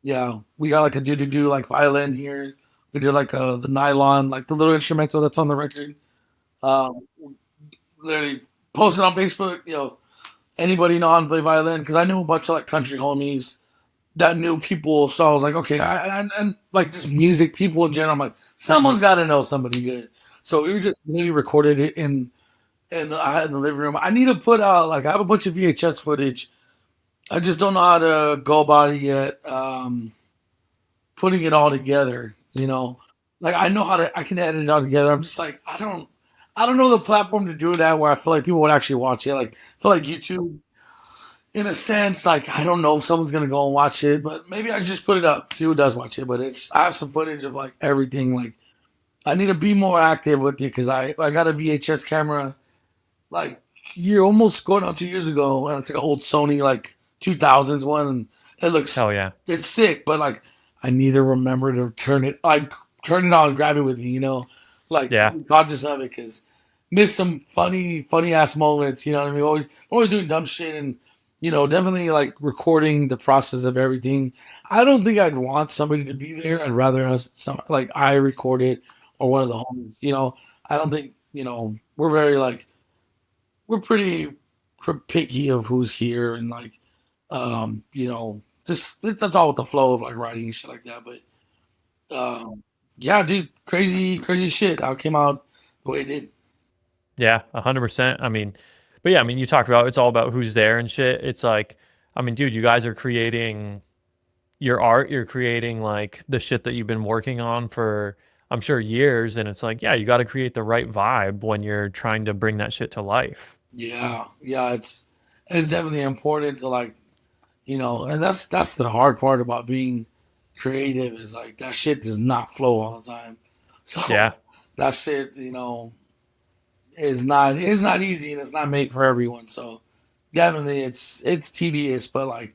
yeah, we got like a do like violin here. We did like the nylon, like the little instrumental that's on the record. Um, Literally posted on Facebook. Anybody know how to play violin? Because I knew a bunch of like country homies that knew people. So I was like, okay, and like just music people in general. I'm like, someone's got to know somebody good. So we just maybe recorded it in the living room. I need to put out like I have a bunch of VHS footage. I just don't know how to go about it yet. Putting it all together, like I know how to. I can edit it all together. I'm just like I don't know the platform to do that where I feel like people would actually watch it. Like I feel like YouTube, in a sense, like I don't know if someone's gonna go and watch it, but maybe I just put it up, see who does watch it. But I have some footage of like everything. Like I need to be more active with it because I got a VHS camera like year almost going on 2 years ago, and it's like an old Sony like 2000s one, and it looks Hell yeah. it's sick, but like I need to remember to turn it on and grab it with me, like Yeah. I'm conscious of it because miss some funny ass moments, you know what I mean? Always doing dumb shit and definitely like recording the process of everything. I don't think I'd want somebody to be there. I'd rather us some like I record it or one of the homies. I don't think we're very like we're pretty picky of who's here and like just that's all with the flow of like writing and shit like that. But yeah, dude, crazy shit. How it came out the way it did. Yeah, 100%. I mean, but yeah, I mean, you talked about it's all about who's there and shit. It's like, I mean, dude, you guys are creating your art, you're creating like the shit that you've been working on for, I'm sure, years. And it's like, yeah, you got to create the right vibe when you're trying to bring that shit to life. Yeah, it's definitely important to like and that's the hard part about being creative is like that shit does not flow all the time. So Yeah, that shit, is not easy and it's not made for everyone. So definitely it's tedious, but like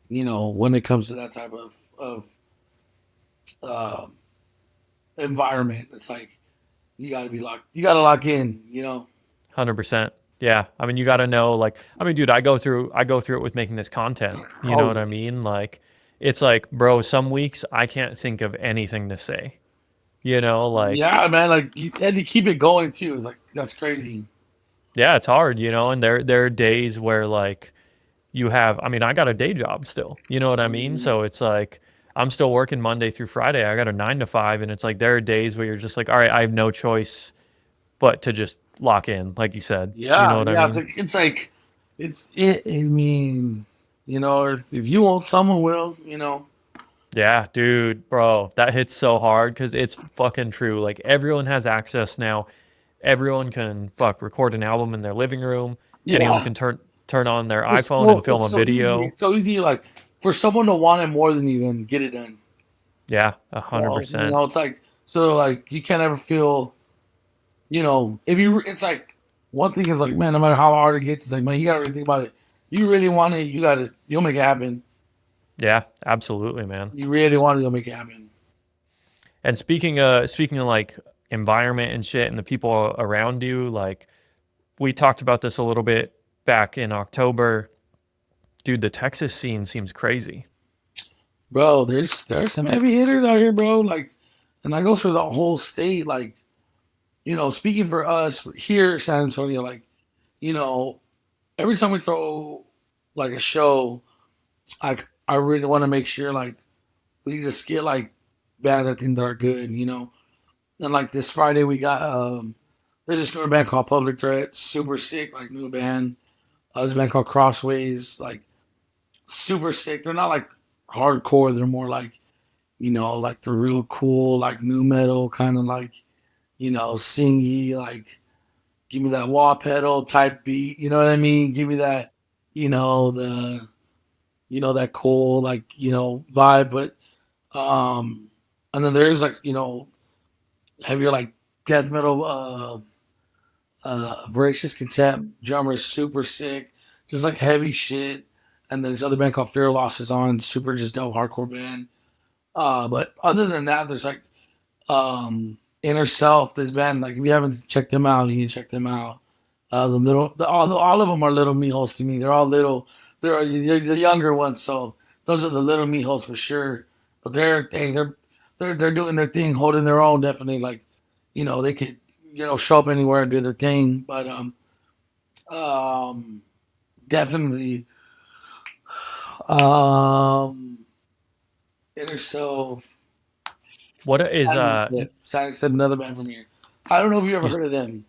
when it comes to that type of uh, environment, it's like you gotta lock in. 100%. Yeah. I mean, you got to know, like, I mean, dude, I go through it with making this content. You know Oh what I mean? Like, it's like, bro, some weeks I can't think of anything to say, like, yeah, man, like and to keep it going too is like that's crazy. Yeah, it's hard, and there are days where like you have I mean, I got a day job still. You know what I mean? Mhm. So it's like I'm still working Monday through Friday. I got a 9 to 5 and it's like there are days where you're just like, "All right, I have no choice but to just lock in," like you said. You know Yeah, what I yeah. mean? It's like it's it. I mean, if you won't, someone will. Yeah, dude, bro, that hits so hard because it's fucking true. Like everyone has access now. Everyone can record an album in their living room. Anyone Yeah, can turn on their iPhone and film it's a so easy. video. It's so easy. Like for someone to want it more than you and get it done. Yeah, 100%. It's like so. Like you can't ever feel. If you, it's like one thing is like, man, no matter how hard it gets, it's like, man, you gotta really think about it. You really want it, you'll make it happen. Yeah, absolutely, man. You really want it, you'll make it happen. And speaking of like environment and shit and the people around you, like we talked about this a little bit back in October. Dude, the Texas scene seems crazy. Bro, there's some heavy hitters out here, bro. Like, and that goes for the whole state. Like, speaking for us here in San Antonio, like, you know, every time we throw like a show, I really want to make sure like we just get like bands I think that are good. And like this Friday we got there's this new band called Public Threat, super sick, like new band. This band called Crossways, like super sick. They're not like hardcore, they're more like, like the real cool, like new metal, kind of like, singy, like give me that wah pedal type beat, you know what I mean? Give me that, the that cool, like, vibe. But and then there's like, heavier like death metal Voracious Contempt, drummer is super sick, just like heavy shit. And then this other band called Fear Loss is on, super just dope hardcore band. But other than that, there's like Inner Self, this band, like if you haven't checked them out, you can check them out. All of them are little meatholes to me. They're all little. They're the younger ones, so those are the little meatholes for sure. But they're doing their thing, holding their own. Definitely, like they could show up anywhere and do their thing. But um, definitely um, Inner Self, What is Sanity Step, another band from here. I don't know if you ever you, heard of them.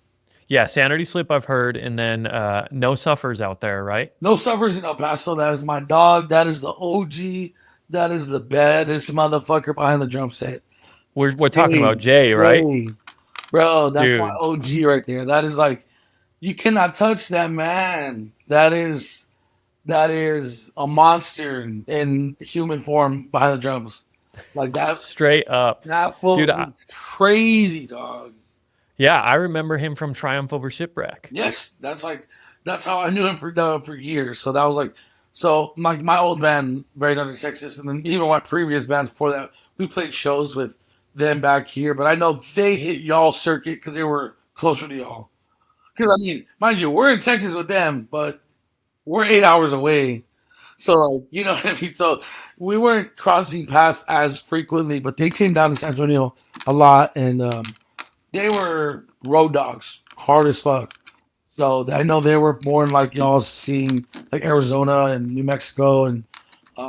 yeah, Sanity Slip I've heard and then No Suffers out there, right? No Suffers in El Paso. That is my dog. That is the OG. That is the baddest motherfucker behind the drum set. We're talking Hey, about Jay, right? hey, bro, that's my Dude, OG right there. That is like you cannot touch that man. That is a monster in human form behind the drums. Like that. straight up. That Dude, fool is crazy, dog. yeah, I remember him from Triumph Over Shipwreck. Yes, that's how I knew him for years. So that was like my old band, Very Under Texas, and then even my previous bands before that, we played shows with them back here. But I know they hit y'all circuit because they were closer to y'all. Because I mean, mind you, we're in Texas with them, but we're 8 hours away. So like, you know what I mean. So we weren't crossing paths as frequently, but they came down to San Antonio a lot, and they were road dogs, hard as fuck. So I know they were more in like y'all seeing like Arizona and New Mexico and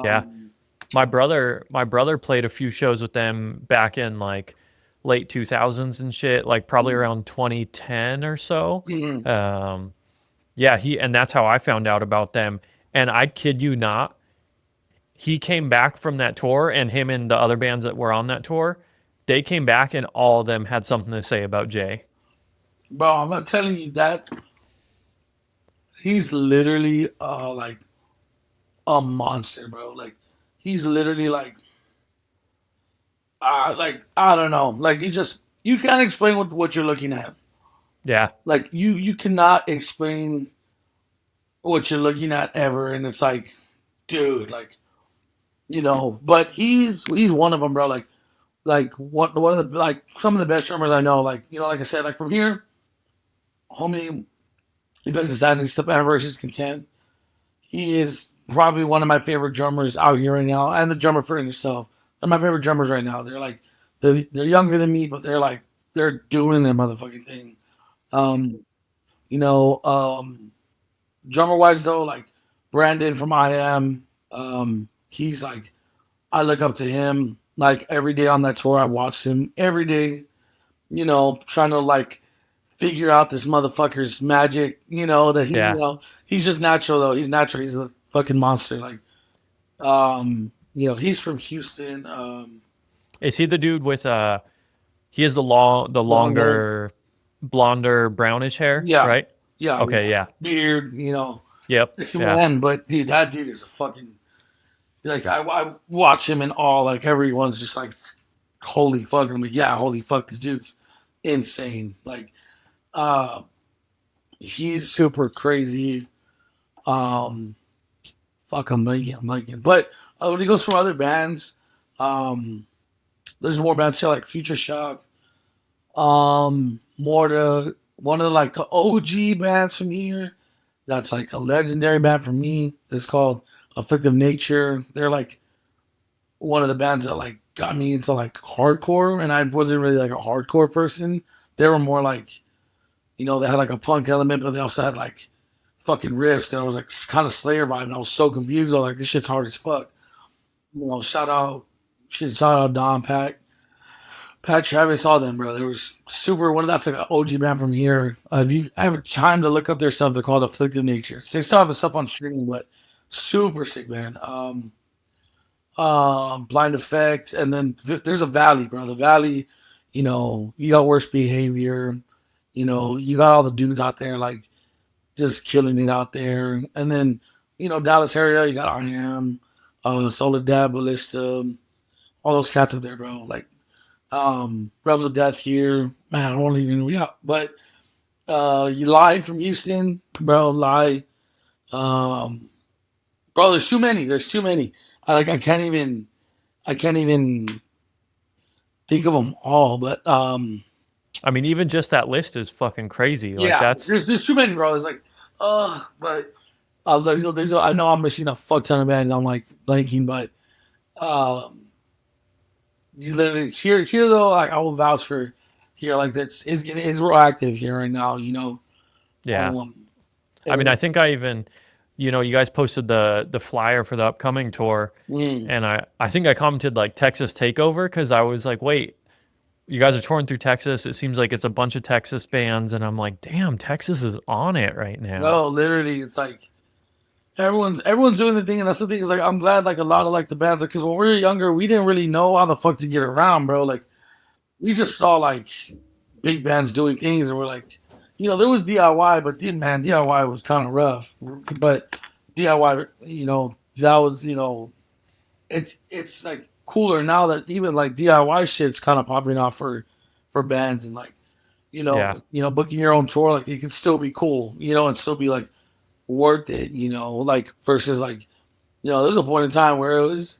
Yeah. um, My brother played a few shows with them back in like late 2000s and shit, like probably around 2010 or so. mhm. Um, yeah, and that's how I found out about them. And I kid you not, he came back from that tour, and him and the other bands that were on that tour, they came back, and all of them had something to say about Jay. Bro, I'm not telling you that he's literally like a monster, bro. Like he's literally like I don't know, like you can't explain what you're looking at. Yeah, Like you cannot explain what you're looking at ever, and it's like, dude, like but he's one of them, bro. Like one of the like some of the best drummers I know. Like like I said, like from here, homie, he plays the Saturday Step Versus Content. He is probably one of my favorite drummers out here right now, and the drummer for himself. They're my favorite drummers right now. They're like they're younger than me, but they're doing their motherfucking thing. Um, You know, drummer wise though, like Brandon from I Am, he's like I look up to him like every day on that tour. I watched him every day. You know, trying to like figure out this motherfucker's magic. You know that he, you Yeah. know, he's just natural though. He's natural. He's a fucking monster. Like, you know, he's from Houston. Is he the dude with he has the Long hair. longer blonder brownish hair, Yeah, right? yeah, Okay, yeah. yeah. Beard. You know, Yep. it's Yeah. man. But dude, that dude is a fucking like I watch him in all. Like everyone's just like, holy fuck. I'm like, yeah, holy fuck. This dude's insane. Like, uh, he's super crazy. Um, fuck, I'm liking. But when he goes from other bands, um, there's more bands here like Future Shock. More to one of the, like the OG bands from here. That's like a legendary band for me. It's called Afflictive Nature. They're like one of the bands that like got me into like hardcore, and I wasn't really like a hardcore person. They were more like, you know, they had like a punk element, but they also had like fucking riffs that was like kind of Slayer vibe, and I was so confused. I was like, this shit's hard as fuck. You know, shout out Don Pat Travis, all them, bro. There was super one of that's like an OG band from here. If you I have time to look up their stuff, they're called Afflictive Nature. They still have stuff on streaming, but super sick band. Blind Effect, and then there's a Valley, bro. The Valley, you know, you got Worst Behavior. You know, you got all the dudes out there like just killing it out there. And then, you know, Dallas area, you got I Am, Soledad, Ballista, all those cats up there, bro. Like, Rebels of Death here, man. I won't even yeah. But you lied from Houston, bro. Lie, um, bro. There's too many. There's too many. I can't even think of them all. But I mean, even just that list is fucking crazy. Like yeah, that's there's too many, bro. It's like, but I know I'm missing a fuck ton of bands. I'm like blanking, but um, you literally here though. Like I will vouch for here. Like that's is real active here right now. You know, yeah. um, I mean, I and, think I even, you guys posted the flyer for the upcoming tour, mm, and I think I commented like Texas Takeover because I was like, wait, you guys are touring through Texas. It seems like it's a bunch of Texas bands, and I'm like, damn, Texas is on it right now. no, literally, it's like everyone's doing the thing, and that's the thing is like I'm glad like a lot of like the bands because when we were younger, we didn't really know how the fuck to get around, bro. Like we just saw like big bands doing things, and we're like, you know, there was DIY, but man, DIY was kind of rough. But DIY, you know, that was, you know, it's like cooler now that even like DIY shit's kind of popping off for bands and like, Yeah, booking your own tour, like it can still be cool, you know, and still be like worth it, you know, like versus like, you know, there's a point in time where it was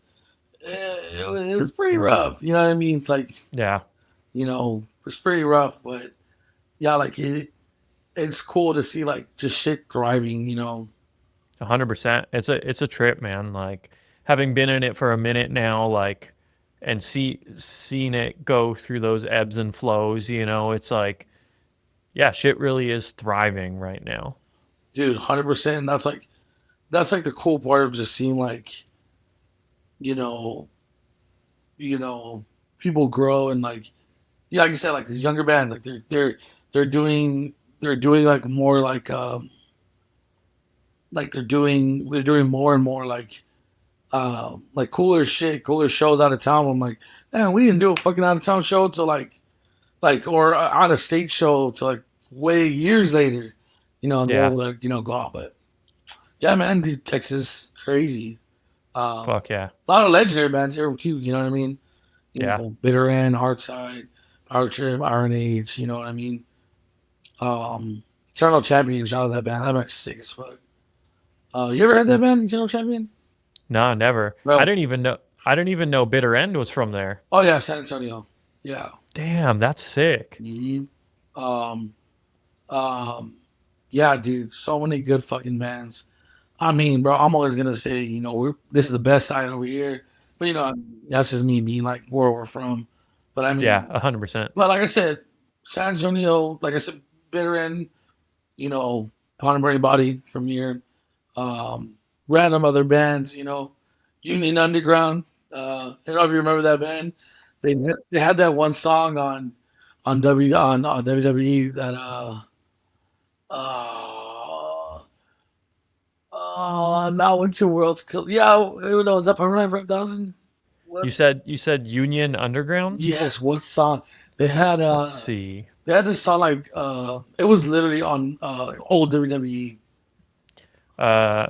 pretty rough, you know what I mean? Like, yeah, you know, it's pretty rough, but yeah, like it's cool to see like just shit thriving, you know. 100%. It's a trip, man. Like having been in it for a minute now, like and seeing it go through those ebbs and flows. It's like, yeah, shit really is thriving right now. Dude, 100%. That's like the cool part of just seeing like, you know, you know, people grow and like yeah, like you said, like these younger bands, like they're doing they're doing like more like they're doing more and more like cooler shit, cooler shows out of town. I'm like, man, we didn't do a fucking out of town show till like or out of state show till like way years later, you know, and we'll Yeah, like go out. But yeah, man, dude, Texas crazy. fuck yeah, A lot of legendary bands here too. You know what I mean? You yeah. know, Bitter End, Heartside, Power Trip, Iron Age. You know what I mean? Eternal Champion. Shout out that band. That band's sick as fuck. You ever heard that band, Eternal Champion? Nah, never. I Bro. didn't even know. I didn't even know Bitter End was from there. Oh yeah, San Antonio. Yeah. Damn, that's sick. hmm Um. Um. Yeah, dude. So many good fucking bands. I mean, bro, I'm always gonna say, this is the best side over here. But that's just me being like where we're from. But I Yeah, mean, 100%. but like I said, San Antonio, like I said, Bitter End, you know, Ponder Body from here, um, random other bands, Union Underground. I don't know if you remember that band. They had that one song on WWE that uh now into worlds kill. Yeah, no, it's up around 5,000. What? You said Union Underground? Yes, what song? They had Let's see. they had this song like it was literally on old WWE. Uh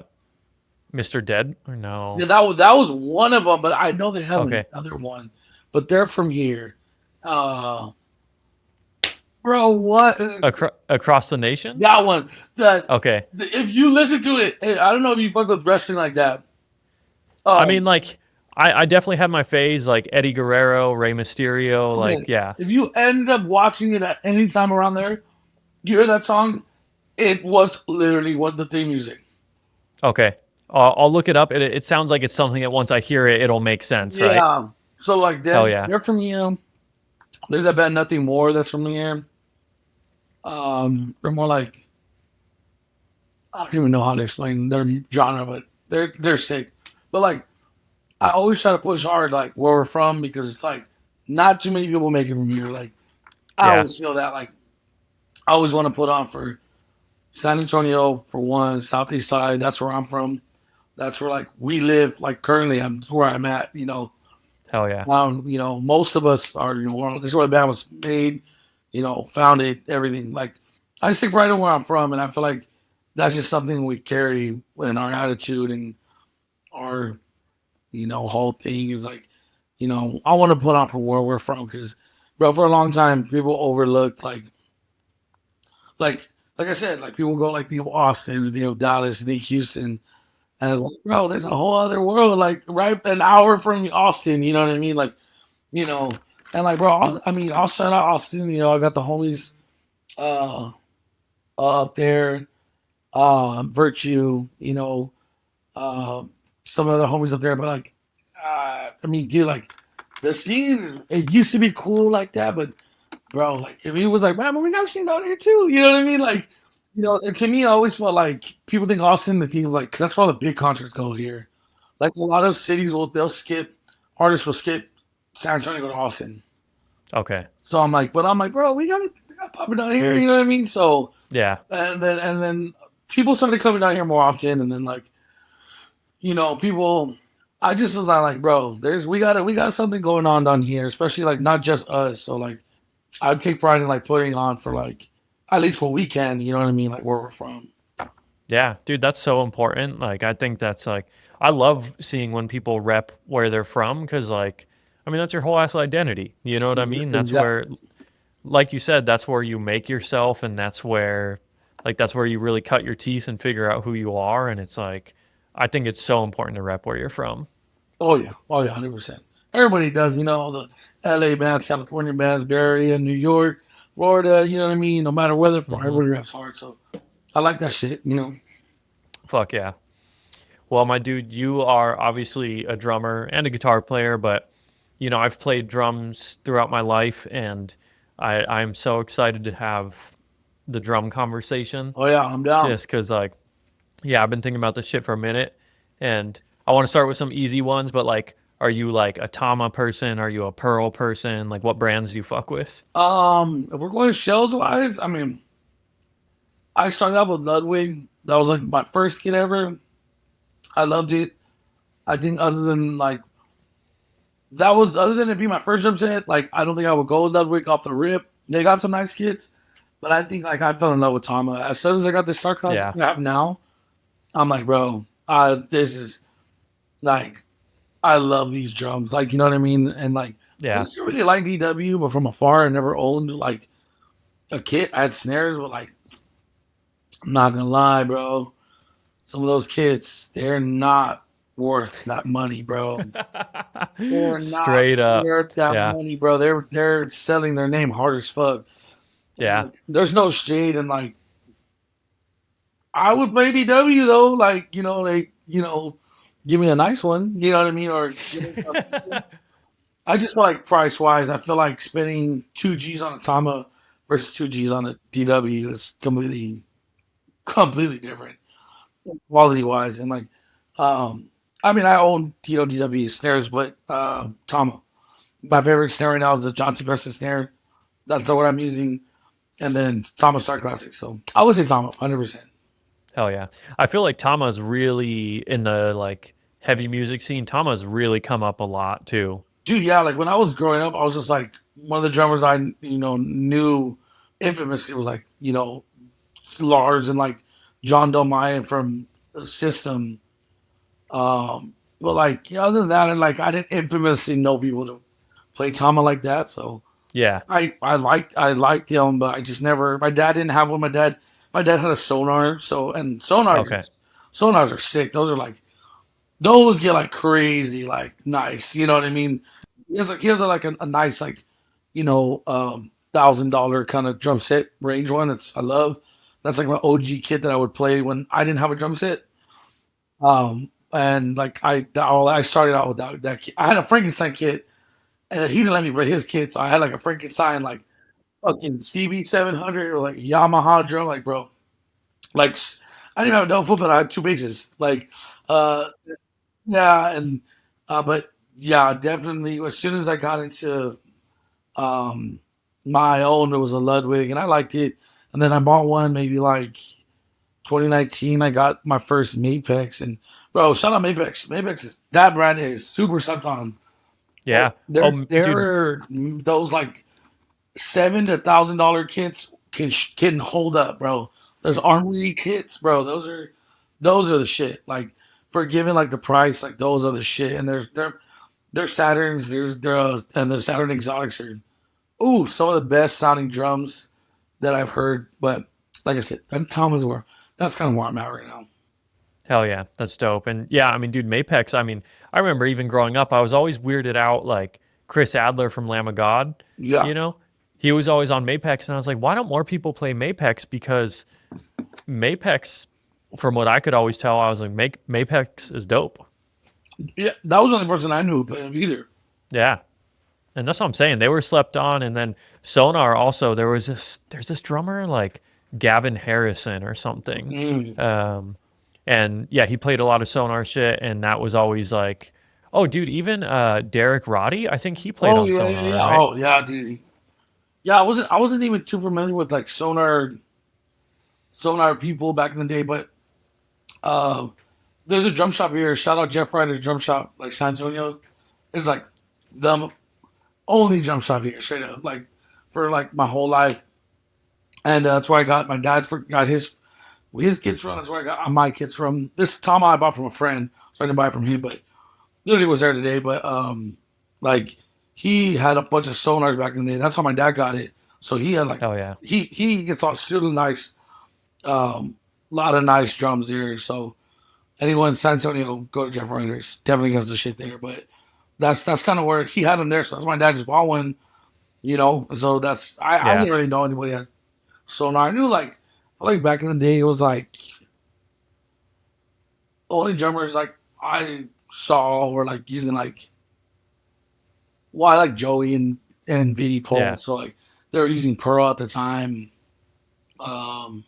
Mr. Dead or Yeah, no? that was one of them, but I know they have Okay. another one. But they're from here. Uh bro, what? Across the Nation? That one. That Okay. if you listen to it, I don't know if you fuck with wrestling like that. I mean, Um like, I definitely had my phase, like Eddie Guerrero, Rey Mysterio, man, like, yeah. if you ended up watching it at any time around there, you hear that song, it was literally what the theme music. Okay. I'll look it up. It sounds like it's something that once I hear it, it'll make sense, right? Yeah. So like Hell them, yeah. they're from here. There's that band Nothing More that's from here. They're more like I don't even know how to explain their genre, but they're sick. But like I always try to push hard like where we're from because it's like not too many people make it from here. Like I Yeah. always feel that like I always want to put on for San Antonio for one, Southeast side, that's where I'm from. That's where like we live, like currently that's where I'm at, Hell yeah. most of us are, this is where the band was made, founded, everything. Like I just take pride in where I'm from and I feel like that's just something we carry in our attitude and our, whole thing is like, I want to put on for where we're from because bro, for a long time people overlooked like I said, like people go like Austin, Dallas, Houston, and it's like, bro, there's a whole other world, like right an hour from Austin. You know what I mean? Like, you know, and like, bro, I mean, I'll shout out Austin. I got the homies uh, up there, Virtue. Uh, some other homies up there, but like, I mean, dude, like the scene, it used to be cool like that, but bro, like if he was like, man, we got a scene down here too. You know what I mean? Like, and to me, I always felt like people think Austin, the thing like 'cause that's where all the big concerts go here. Like a lot of cities they'll skip artists will skip San Antonio to go to Austin. Okay. So I'm like, bro, we got popping down here. You know what I mean? So Yeah. and then people started coming down here more often, and then like people. I just was like, bro, we got something going on down here, especially like not just us. So like I take pride in like putting on for like at least what we can. You know what I mean? Like where we're from. Yeah, dude, that's so important. Like, I think that's like, I love seeing when people rep where they're from because, like, I mean, that's your whole ass identity. You know what I mean? That's Exactly. where, like you said, that's where you make yourself, and that's where you really cut your teeth and figure out who you are. And it's like, I think it's so important to rep where you're from. Oh yeah, 100%. Everybody does. The L.A. bands, California bands, Bay Area, New York, Florida. You know what I mean? No matter where they're from, Hmm. everybody raps hard. So I like that shit. Fuck yeah. Well, my dude, you are obviously a drummer and a guitar player, but I've played drums throughout my life, and I'm so excited to have the drum conversation. Oh yeah, I'm down. Just because, like, yeah, I've been thinking about this shit for a minute, and I want to start with some easy ones. But like, are you like a Tama person? Are you a Pearl person? Like, what brands do you fuck with? If we're going shells wise, I mean, I started out with Ludwig. That was like my first kit ever. I loved it. I think other than like other than it being my first drum set, like I don't think I would go with Ludwig off the rip. They got some nice kits, but I think like I fell in love with Tama. As soon as I got the Star Class Yeah, I have now, I'm like, bro, this is like I love these drums. Like, you know what I mean? And like I yeah, used to really like DW, but from afar I never owned like a kit. I had snares, but like I'm not gonna lie, bro. Some of those kits, they're not worth that money, bro. They're not straight up. worth that Yeah, money, bro. They're selling their name hard as fuck. And yeah, like, there's no shade, and like I would play DW though. Like they give me a nice one. You know what I mean? Or I just feel like price wise, I feel like spending 2 G's on a Tama versus 2 G's on a DW is completely. completely different quality wise. And like, I mean, I own DW snares, but Tama. My favorite snare right now is the Johnson Preston snare. That's what I'm using. And then Tama Star Classic. So I would say Tama, 100%. Hell yeah. I feel like Tama's really in the like heavy music scene. Tama's really come up a lot too. Dude, yeah, like when I was growing up, I was just like one of the drummers I knew infamously was like Lars and like John Dolmayan from the System. But like other than that, and like I didn't infamously know people to play Tama like that. So Yeah. I liked him, but I just never. My dad didn't have one. My dad had a sonar. So and Okay. sonars are sick. Those are like those get like crazy, like nice. You know what I mean? He has a nice like $1,000 kind of drum set range one. That's I love. That's like my OG kit that I would play when I didn't have a drum set. And like I started out with that kit. I had a Frankenstein kit, and then he didn't let me bring his kit, so I had like a Frankenstein like fucking CB 700 or like Yamaha drum, like bro, like I didn't have a double foot, but I had two basses, like uh yeah, and but yeah, definitely. As soon as I got into um my own, it was a Ludwig, and I liked it. And then I bought one maybe like 2019. I got my first Mapex, and bro, shout out Mapex. Mapex is that brand is super sucked on. Yeah. They're Oh, dude. they're those like $7,000 to kits can hold up, bro. There's armory kits, bro. Those are the shit. Like for giving like the price, like those are the shit. And there's Saturns, and the Saturn Exotics are some of the best sounding drums that I've heard. But like I said, that's kind of where I'm at right now. Hell yeah. That's dope. And yeah, I mean, dude, Mapex, I mean, I remember even growing up, I was always weirded out like Chris Adler from Lamb of God, Yeah. you know? He was always on Mapex, and I was like, why don't more people play Mapex? Because Mapex, from what I could always tell, I was like, Mapex is dope. Yeah. That was the only person I knew who played it either. Yeah. And that's what I'm saying. They were slept on. And then Sonar also, there's this drummer like Gavin Harrison or something. Mm. Um, and yeah, he played a lot of Sonar shit. And that was always like, oh, dude, even Derek Roddy, I think he played Oh on yeah, yeah, Sonar, yeah. right? Oh yeah, dude. Yeah, I wasn't even too familiar with like sonar people back in the day, but uh, there's a drum shop here. Shout out Jeff Ryder's drum shop, like San Antonio. It's like the only drum shop here, straight up, like for like my whole life, and that's where I got my dad got his kids from. That's where I got my kids from. This Tama I bought from a friend, so I didn't buy it from him, but literally was there today. But like he had a bunch of sonars back in the day. That's how my dad got it. So he had like Hell yeah. he gets all super nice, lot of nice drums here. So anyone in San Antonio, go to Jeff Reinders. Definitely has the shit there. But that's kind of where he had them there. So that's why my dad just bought one. So I Yeah. didn't really know anybody had sonar. I knew like back in the day it was like the only drummers like I saw were like using like I like Joey and Vinny Paul. Yeah. So like they were using Pearl at the time. Um,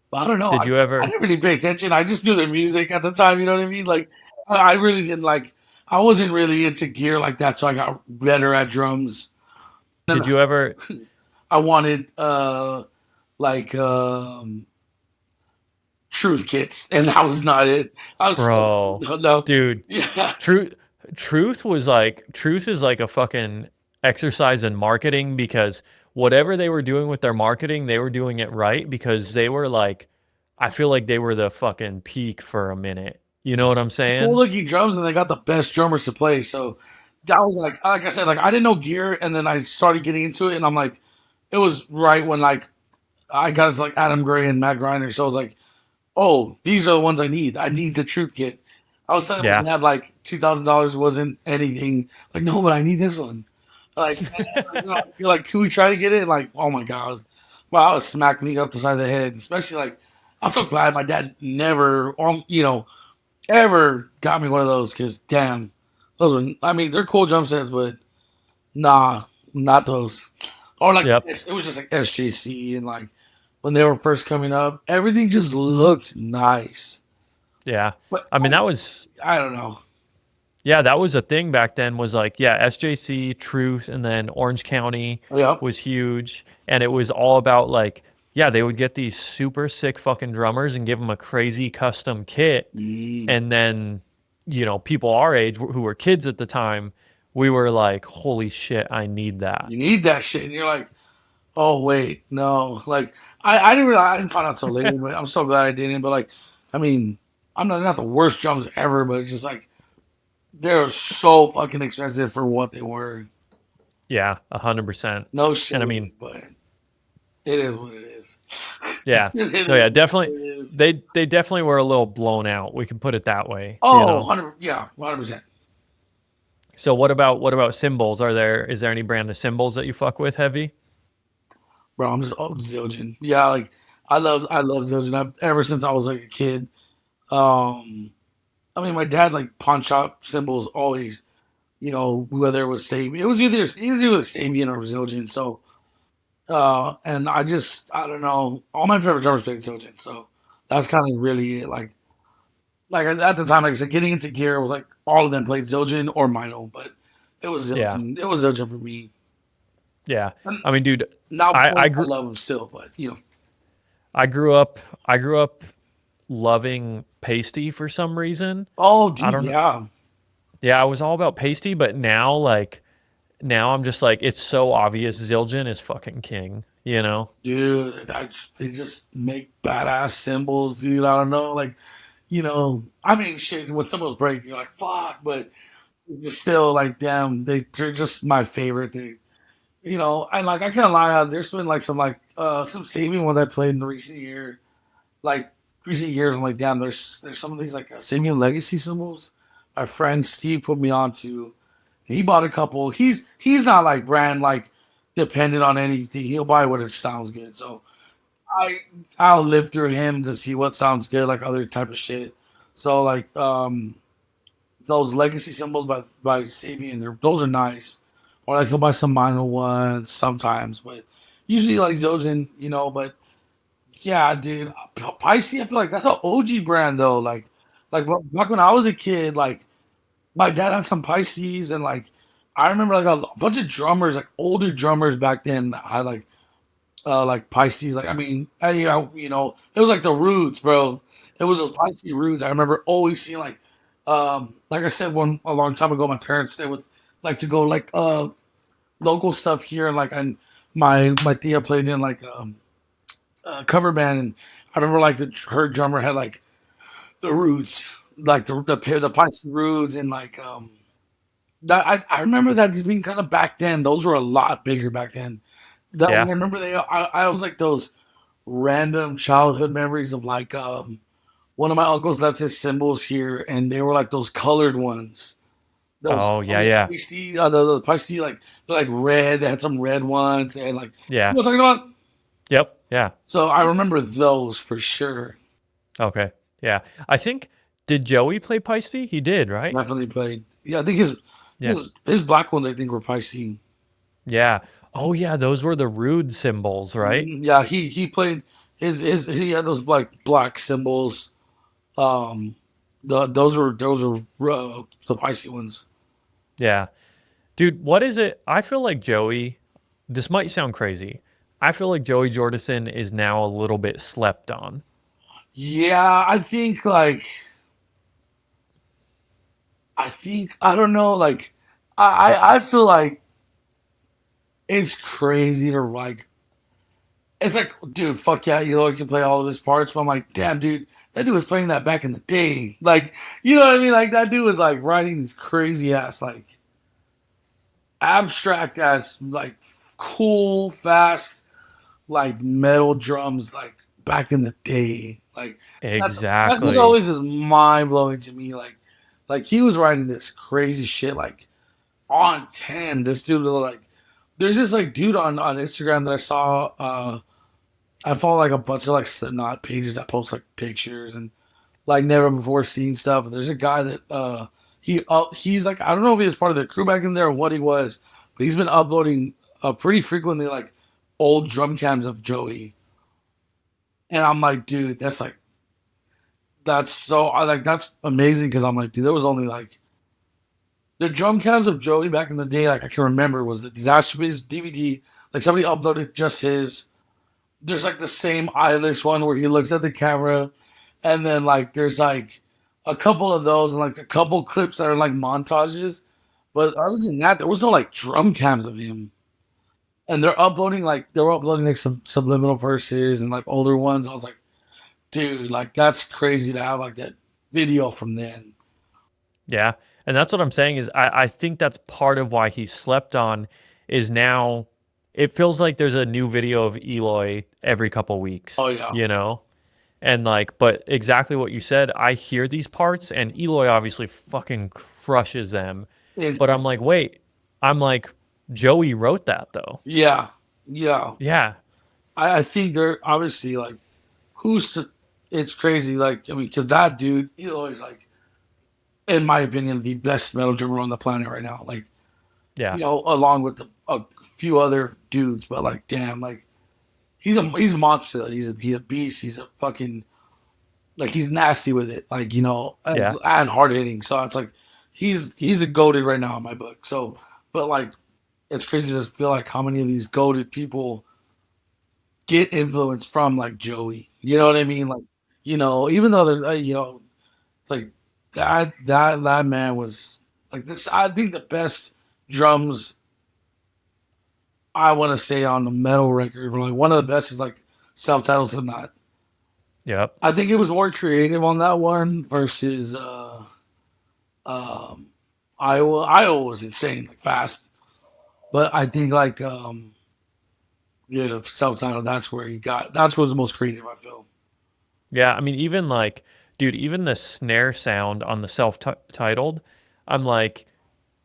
but I don't know. Did I, you I ever, didn't really pay attention. I just knew their music at the time. You know what I mean? Like I really didn't like. I wasn't really into gear like that, so I got better at drums. Then did you ever, I wanted like truth kits, and that was not it. I was bro, no, dude, yeah. Truth Truth is like a fucking exercise in marketing because whatever they were doing with their marketing, they were doing it right because they were like I feel like they were the fucking peak for a minute. You know what I'm Cool saying? looking drums, and they got the best drummers to play. So that was like I said, like I didn't know gear, and then I started getting into it, and I'm like, it was right when like I got into like Adam Gray and Matt Greiner. So I was like, oh, these are the ones I need. I need the truth kit. I was telling my Yeah. dad like $2,000 wasn't anything. Like no, but I need this one. Like you're like, can we try to get it? Like oh my god, wow, it smacked me up the side of the head. Especially like I'm so glad my dad never, ever got me one of those because damn, those are. I mean, they're cool drum sets, but nah, not those. Or like Yep. it was just like SJC and like when they were first coming up. Everything just looked nice. Yeah. But I mean, that was, I don't know. yeah, that was a thing back then was like, yeah, SJC, Truth, and then Orange County Yeah. was huge. And it was all about like, yeah, they would get these super sick fucking drummers and give them a crazy custom kit. Mm. And then, people our age who were kids at the time, we were like, holy shit, I need that. You need that shit. And you're like, oh wait, no. Like I didn't find out so late, but I'm so glad I didn't. But like, I mean, I'm not the worst drums ever, but it's just like they're so fucking expensive for what they were. Yeah, 100%. No And I shade, mean, but it is what it is. yeah. It No, is yeah, what definitely. it is. They definitely were a little blown out. We can put it that way, Oh, 100, yeah, 100%. So what about cymbals? Is there any brand of cymbals that you fuck with heavy? Bro, I'm just Zildjian. Yeah, like I love Zildjian. Ever since I was like a kid. Um, I mean, my dad like pawn shop cymbals always. Whether it was Sabian, it was either Sabian or Zildjian. So, and I don't know. All my favorite drummers played Zildjian. So that's kind of really it. Like at the time, like I said, getting into gear was like all of them played Zildjian or Mino, but it was Yeah, Zildjian. It was Zildjian for me. yeah. And I mean, dude, now I I I grew love him still, but I grew up I grew up loving pasty for some reason. oh, I dude, don't know. yeah, Yeah, I was all about pasty, but now I'm just like it's so obvious Zildjian is fucking king, you know? dude, they just make badass cymbals, dude. I don't know, like I mean, shit. When cymbals break, you're like, fuck, but it's still like, damn, they're just my favorite. And like I can't lie, there's been like some saving ones I played in the like recent years. I'm like, damn, there's some of these like Sabian legacy symbols. My friend Steve put me on to. He bought a couple. He's not like brand like dependent on anything. He'll buy what it sounds good. So I I'll live through him to see what sounds good, like other type of shit. So like those legacy symbols by Sabian, those are nice. Or like he'll buy some minor ones sometimes, but usually like Zildjian, But yeah, dude, Pisces, I feel like that's an OG brand though. Like back when I was a kid, like my dad had some Pisces, and like I remember like a bunch of drummers, like older drummers back then, had like Pisces. Like I mean, it was like the roots, bro. It was those Pisces roots. I remember always seeing like I said one a long time ago. My parents they would like to go like local stuff here, and my tia played in like a cover band, and I remember like her drummer had like the roots, like the Pisces roots, and like that I remember that just being kind of back then. Those were a lot bigger back then. That I Yeah. remember I was like those random childhood memories of like one of my uncles left his cymbals here, and they were like those colored ones. Those Oh, yeah, colored yeah. pasty, the pasty like they're like red. They had some red ones. They had like Yeah. what I'm talking about. Yep. Yeah. So I remember those for sure. Okay. Yeah. I think did Joey play Peisty? He did, right? Definitely played. Yeah, I think his Yeah. black ones I think were pasty. Yeah. Oh yeah, those were the rude symbols, right? Yeah, he played he had those like black symbols. Um, those are the pasty ones. Yeah. Dude, what is it? I feel like Joey, this might sound crazy. I feel like Joey Jordison is now a little bit slept on. Yeah, I think I don't know. Like I feel like it's crazy to like. It's like, dude, fuck yeah, you can play all of his parts. But I'm like, damn, dude, that dude was playing that back in the day. Like, you know what I mean? Like that dude was like writing these crazy ass, like abstract ass, like cool, fast, like metal drums, like back in the day. Like that's what Exactly. always is mind blowing to me. Like he was writing this crazy shit, like on 10. This dude was like, there's this like dude on Instagram that I saw. I follow like a bunch of like Slipknot pages that post like pictures and like never before seen stuff. There's a guy that he's like, I don't know if he was part of the crew back in there or what he was, but he's been uploading pretty frequently like old drum cams of Joey. And I'm like, dude, that's so I like that's amazing because I'm like, dude, there was only like the drum cams of Joey back in the day. Like I can remember was the Disaster Piece DVD. Like somebody uploaded just his. There's like the same eyeless one where he looks at the camera, and then like there's like a couple of those and like a couple clips that are like montages. But other than that, there was no like drum cams of him. And they were uploading like some subliminal verses and like older ones. I was like, dude, like that's crazy to have like that video from then. Yeah. And that's what I'm saying is I think that's part of why he slept on is now it feels like there's a new video of Eloy every couple Oh weeks, yeah, you know? And like, but exactly what you said, I hear these parts and Eloy obviously fucking crushes them. it's But I'm like, wait, I'm like, Joey wrote that though. yeah, yeah. Yeah. I think they're obviously like who's to, it's crazy. Like I mean, because that dude, he's always like, in my opinion, the best metal drummer on the planet right now. Like Yeah. along with a few other dudes, but like, damn, like he's a monster. He's a beast. He's a fucking like he's nasty with it. Like Yeah. and hard hitting. So it's like he's a goaded right now in my book. So, but like it's crazy to feel like how many of these goaded people get influence from like Joey. You know what I mean? Like even though they're it's like that man was like this. I think the best drums I want to say on the metal record, or like one of the best is like self-titled Tonight. Yep. I think it was more creative on that one versus um, Iowa. Iowa was insane, like fast. But I think like self-titled. That's what was the most creative. I feel. Yeah, I mean, even like, dude, even the snare sound on the self-titled, I'm like,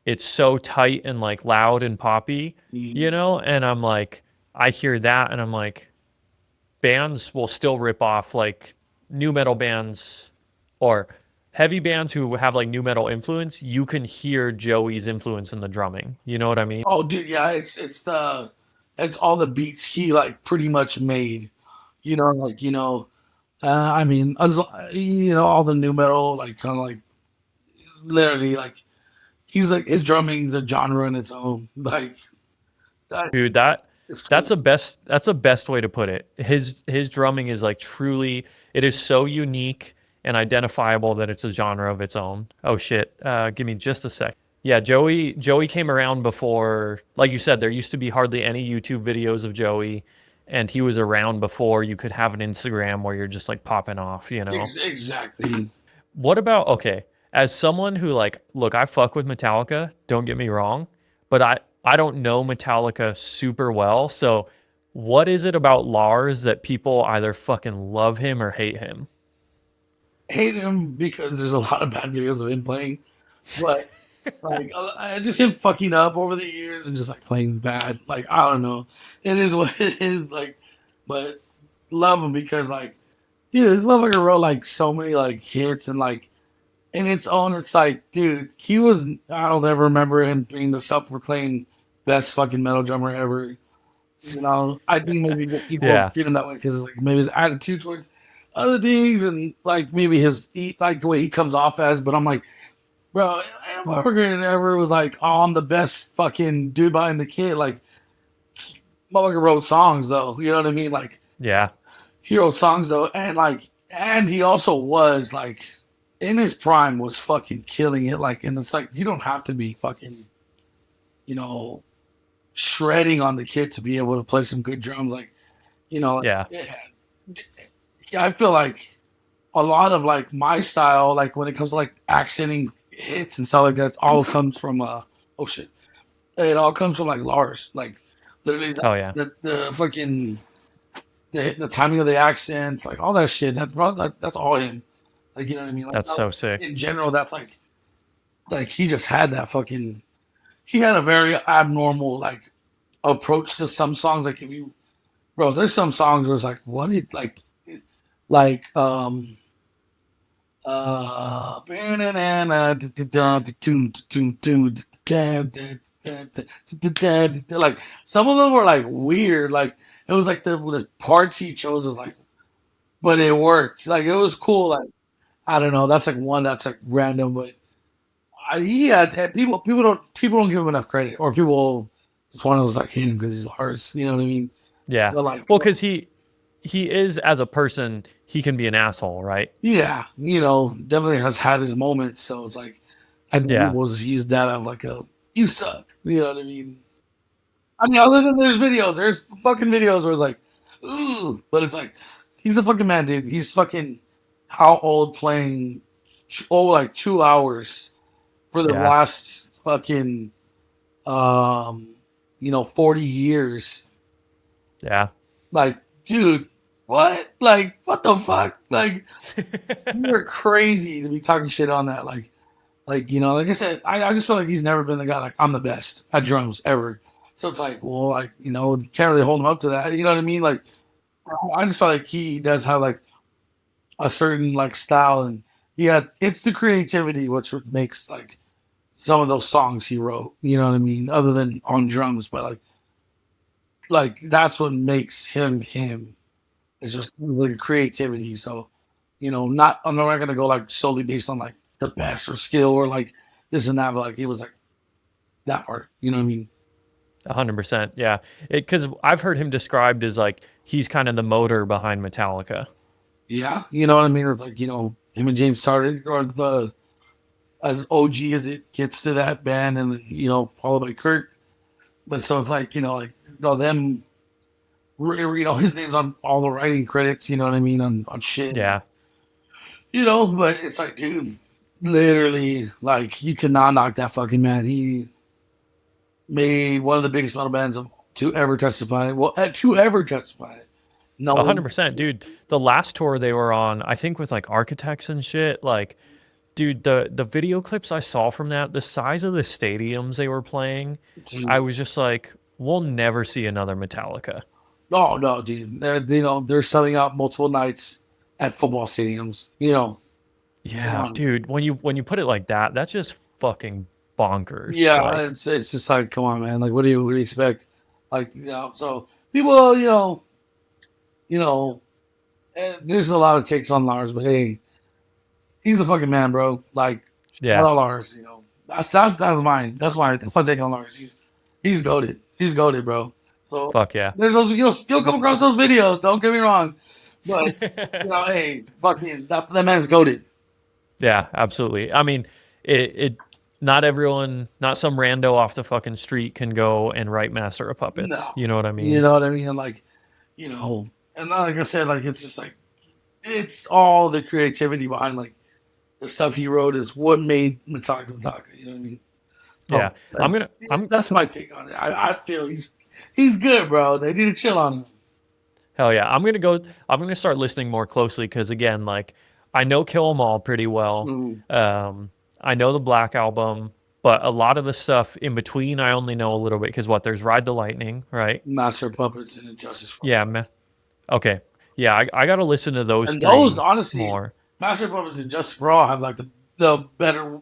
it's so tight and like loud and poppy, Mhm. And I'm like, I hear that and I'm like, bands will still rip off like new metal bands or heavy bands who have like new metal influence. You can hear Joey's influence in the drumming. You know what I mean? Oh, dude, yeah, it's all the beats he like pretty much made. Like I mean, all the new metal like kind of like literally like he's like his drumming's a genre in its own. Like that, Dude, that it's that's cool. the best way to put it. His drumming is like truly it is so unique and identifiable that it's a genre of its own. Oh shit. Give me just a sec. Yeah, Joey came around before like you said there used to be hardly any YouTube videos of Joey and he was around before you could have an Instagram where you're just like popping off. Exactly. What about okay, as someone who like look, I fuck with Metallica, don't get me wrong, but I don't know Metallica super well. So what is it about Lars that people either fucking love him or hate him? Hate him because there's a lot of bad videos of him playing, but like I just him fucking up over the years and just like playing bad. Like I don't know, it is what it is. Like, but love him because like, dude, this motherfucker wrote like so many like hits and like in its own. It's like, dude, he was. I don't ever remember him being the self-proclaimed best fucking metal drummer ever. I think maybe people Yeah. treat him that way because like maybe his attitude towards other things and like maybe like the way he comes off as. But I'm like, bro, motherfucker never was like, oh, I'm the best fucking dude behind the kid. Like, motherfucker wrote songs though. You know what I mean? Like, Yeah. he wrote songs though, and he also was like, in his prime, was fucking killing it. Like, and it's like you don't have to be fucking, you know, shredding on the kid to be able to play some good drums. Like, like, Yeah. yeah, I feel like a lot of like my style, like when it comes to like accenting hits and stuff like that, all comes from oh shit, it all comes from like Lars, like literally Oh yeah. the fucking the timing of the accents, like all that shit. That's all him. Like you know what I mean? Like That's so sick. in general, that's like he just had that fucking. He had a very abnormal like approach to some songs. Like if you, bro, there's some songs where it's like, what did like like some of them were like weird. Like it was like the parts he chose was like but it worked. Like it was cool. Like I don't know. That's like one that's like random, but he had people don't give him enough credit, or people just want to like hate him because he's Lars. You know what I mean? Yeah. But like, Well, because he is as a person, he can be an asshole, right? yeah, definitely has had his moments. So it's like I think Yeah. people just use that as like a you suck. You know what I mean? I mean, other than there's fucking videos where it's like, ooh, but it's like he's a fucking man, dude. He's fucking how old playing like 2 hours for the Yeah. last fucking 40 years. Yeah. Like, dude, what? Like, what the fuck? Like, you're crazy to be talking shit on that. Like I said, I just feel like he's never been the guy like I'm the best at drums ever. So it's like, well, like, you can't really hold him up to that. You know what I mean? Like, I just feel like he does have like a certain like style, and yeah, it's the creativity which makes like some of those songs he wrote. You know what I mean? Other than on drums, but like that's what makes him him. It's just like creativity. So, I'm not gonna go like solely based on like the best or skill or like this and that, but like it was like that part. You know what I mean? 100%. Yeah. Because I've heard him described as like he's kind of the motor behind Metallica. Yeah, you know what I mean? It's like, him and James started or the as OG as it gets to that band, and then, followed by Kurt. But so it's like, them, his name's on all the writing credits, you know what I mean, on shit. Yeah. But it's like, dude, literally, like, you cannot knock that fucking man. He made one of the biggest metal bands to ever touch the planet. Well, to ever touch the planet. No one. 100%. Dude, the last tour they were on, I think with like Architects and shit, like, dude, the video clips I saw from that, the size of the stadiums they were playing, I was just like, we'll never see another Metallica. Oh no, dude. They're selling out multiple nights at football stadiums. Yeah, dude, when you put it like that, that's just fucking bonkers. Yeah, Like, it's just like, come on, man. Like, what do you expect? Like, so people, you know, and there's a lot of takes on Lars, but hey, he's a fucking man, bro. Like, shout yeah, out Lars. That's mine. That's my take on Lars. He's goated. He's goated, bro. So fuck yeah. there's those you'll come across those videos. Don't get me wrong, but hey, fucking that man's goated. Yeah, absolutely. I mean, it not everyone, not some rando off the fucking street can go and write Master of No, Puppets. You know what I you mean? know what I mean. And like, and like I said, like it's just like it's all the creativity behind like the stuff he wrote is what made Metallica Metallica. You know what I mean? Yeah. So I'm that's my take on it. I feel he's good, bro. They need to chill on him. hell yeah. I'm gonna start listening more closely because again, like I know Kill 'Em All pretty well. Mm. I know the Black Album, but a lot of the stuff in between I only know a little bit because there's Ride the Lightning, right? Master of Puppets and Injustice for All. Yeah, okay. Yeah, I gotta listen to those And those three honestly, more. Master of Puppets and Injustice for All have like the better,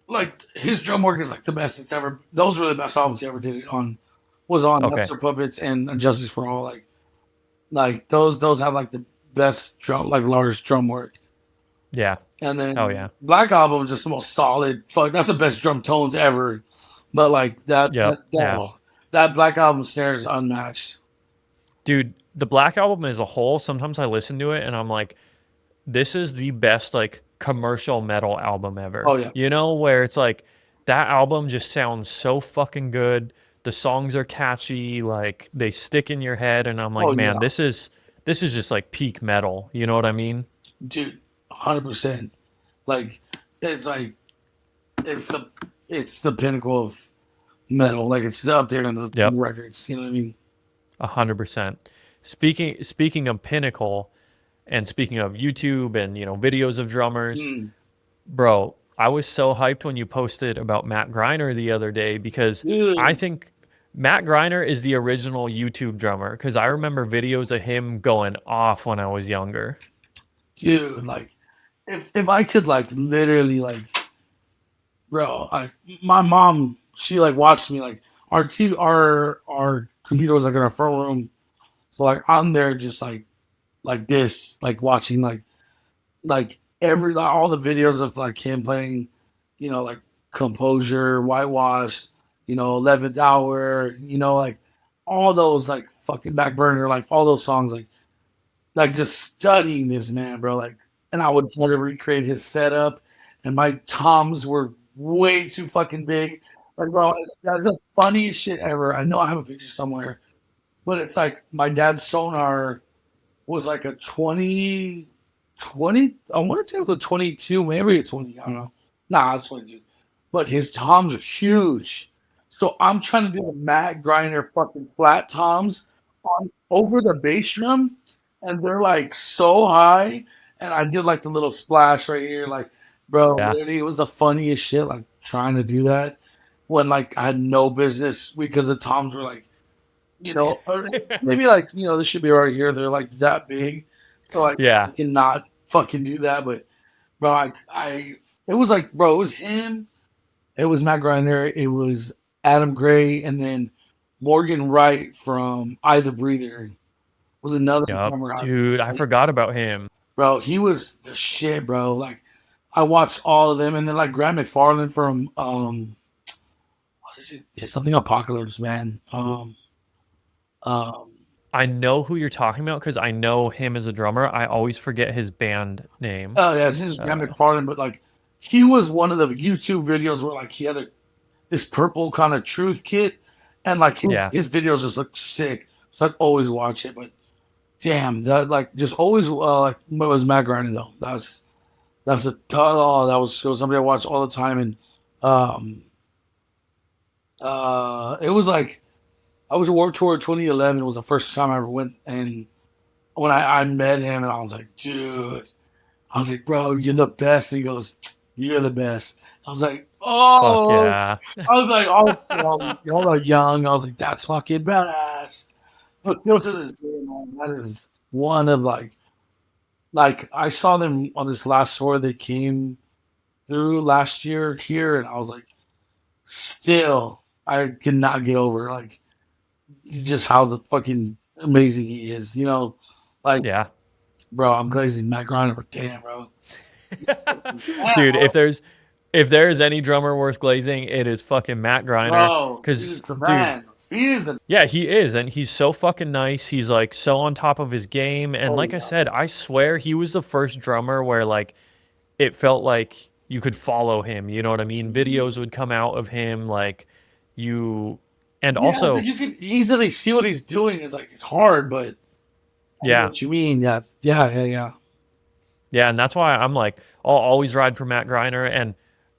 like his drum work is like the best it's ever. Those were the best albums he ever did on. Was on Okay. Master of Puppets and Injustice for All. Like those have like the best drum, like Lars drum work. Yeah. And Oh then yeah. Black Album is just the most solid. Fuck, that's the best drum tones ever. But like Yep. Yeah. that Black Album snare is unmatched. Dude, the Black Album as a whole, sometimes I listen to it and I'm like, this is the best like commercial metal album ever. Oh yeah. You know, where it's like that album just sounds so fucking good. The songs are catchy, like they stick in your head, and I'm like, Oh man, yeah, this is just like peak metal. You know what I mean? dude, 100%. Like like it's the it's the pinnacle of metal. Like it's up there in those Yep. records. You know what I mean? 100%. Speaking of pinnacle, and speaking of YouTube and videos of drummers, Mm. bro, I was so hyped when you posted about Matt Greiner the other day because I Dude, think Matt Greiner is the original YouTube drummer because I remember videos of him going off when I was younger. dude, like if I could like literally like, bro, my mom, she like watched me like our computer was like in our front room, so like I'm there just like like this, like watching like every all the videos of like him playing, like Composure, Whitewash, 11th Hour, like all those like fucking Back Burner, like all those songs, like just studying this man, bro. Like, and I would try to recreate his setup, and my toms were way too fucking big. Like, bro, that's the funniest shit ever. I know I have a picture somewhere, but it's like my dad's sonar was like a 20. I want to say it was a 22, maybe a 20. I don't know. Nah, it's 22. But his toms are huge. So I'm trying to do the Matt Greiner fucking flat toms on over the bass drum, and they're like so high. And I did like the little splash right here, like, bro, Yeah. literally, it was the funniest shit. Like trying to do that when like I had no business because the toms were like, or maybe like this should be right here. They're like that big, so like I Yeah. cannot fucking do that. But bro, I it was like, bro, it was him. It was Matt Greiner. It was Adam Gray, and then Morgan Wright from I the Breather was another Yup. drummer. Dude, I forgot about him. Bro, he was the shit, bro. Like I watched all of them, and then like Grant McFarlane from what is it? It's something Apocalypse, man. Um, I know who you're talking about because I know him as a drummer. I always forget his band name. oh yeah, this is Grant McFarlane, but like he was one of the YouTube videos where like he had this purple kind of truth kit, and like Yeah. his videos just look sick. So I'd always watch it. But damn, that like just always like it was Matt Greiner though. That's that was somebody I watched all the time, and um it was like I was at Warped Tour 2011. It was the first time I ever went, and when I met him, and I was like, dude, I was like, bro, you're the best. He goes, you're the best. I was like, Fuck oh, yeah. I was like, oh, y'all are young. I was like, that's fucking badass. But still to this day, man, that is one of like I saw them on this last tour they came through last year here, and I was like, still, I cannot get over like just how the fucking amazing he is. Like, Yeah. bro, I'm glazing Matt Greiner, but damn, bro. Dude, if there's any drummer worth glazing, it is fucking Matt Greiner. Bro, he's Cause the dude, man. He is the yeah, he is, and he's so fucking nice. He's like so on top of his game. And oh like I yeah. said, I swear he was the first drummer where like it felt like you could follow him. You know what I mean? Videos would come out of him, like you, and Yeah, it's like also, you can easily see what he's doing. It's like it's hard, but I know yeah, what you mean. Yeah. yeah, and that's why I'm like, I'll always ride for Matt Greiner. And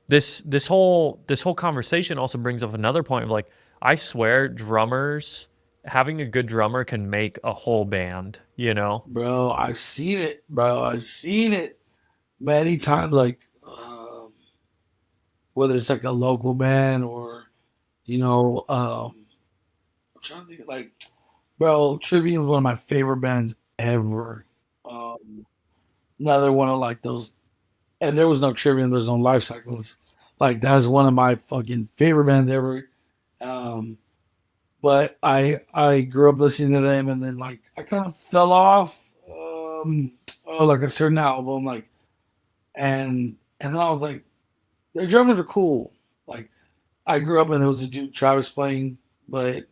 this whole conversation also brings up another point of like, I swear, drummers having a good drummer can make a whole band. You know? Bro, I've seen it, bro. I've seen it many times. Like, whether it's like a local band or I'm trying to think. Like, bro, Trivium is one of my favorite bands ever. Um, Another one of like those, and there was no Trivium. There's no Life Cycles. Like that's one of my fucking favorite bands ever. Um, but I grew up listening to them, and then like I kind of fell off. Like a certain album, like and then I was like, their drummers are cool. Like I grew up and there was a dude Travis playing, but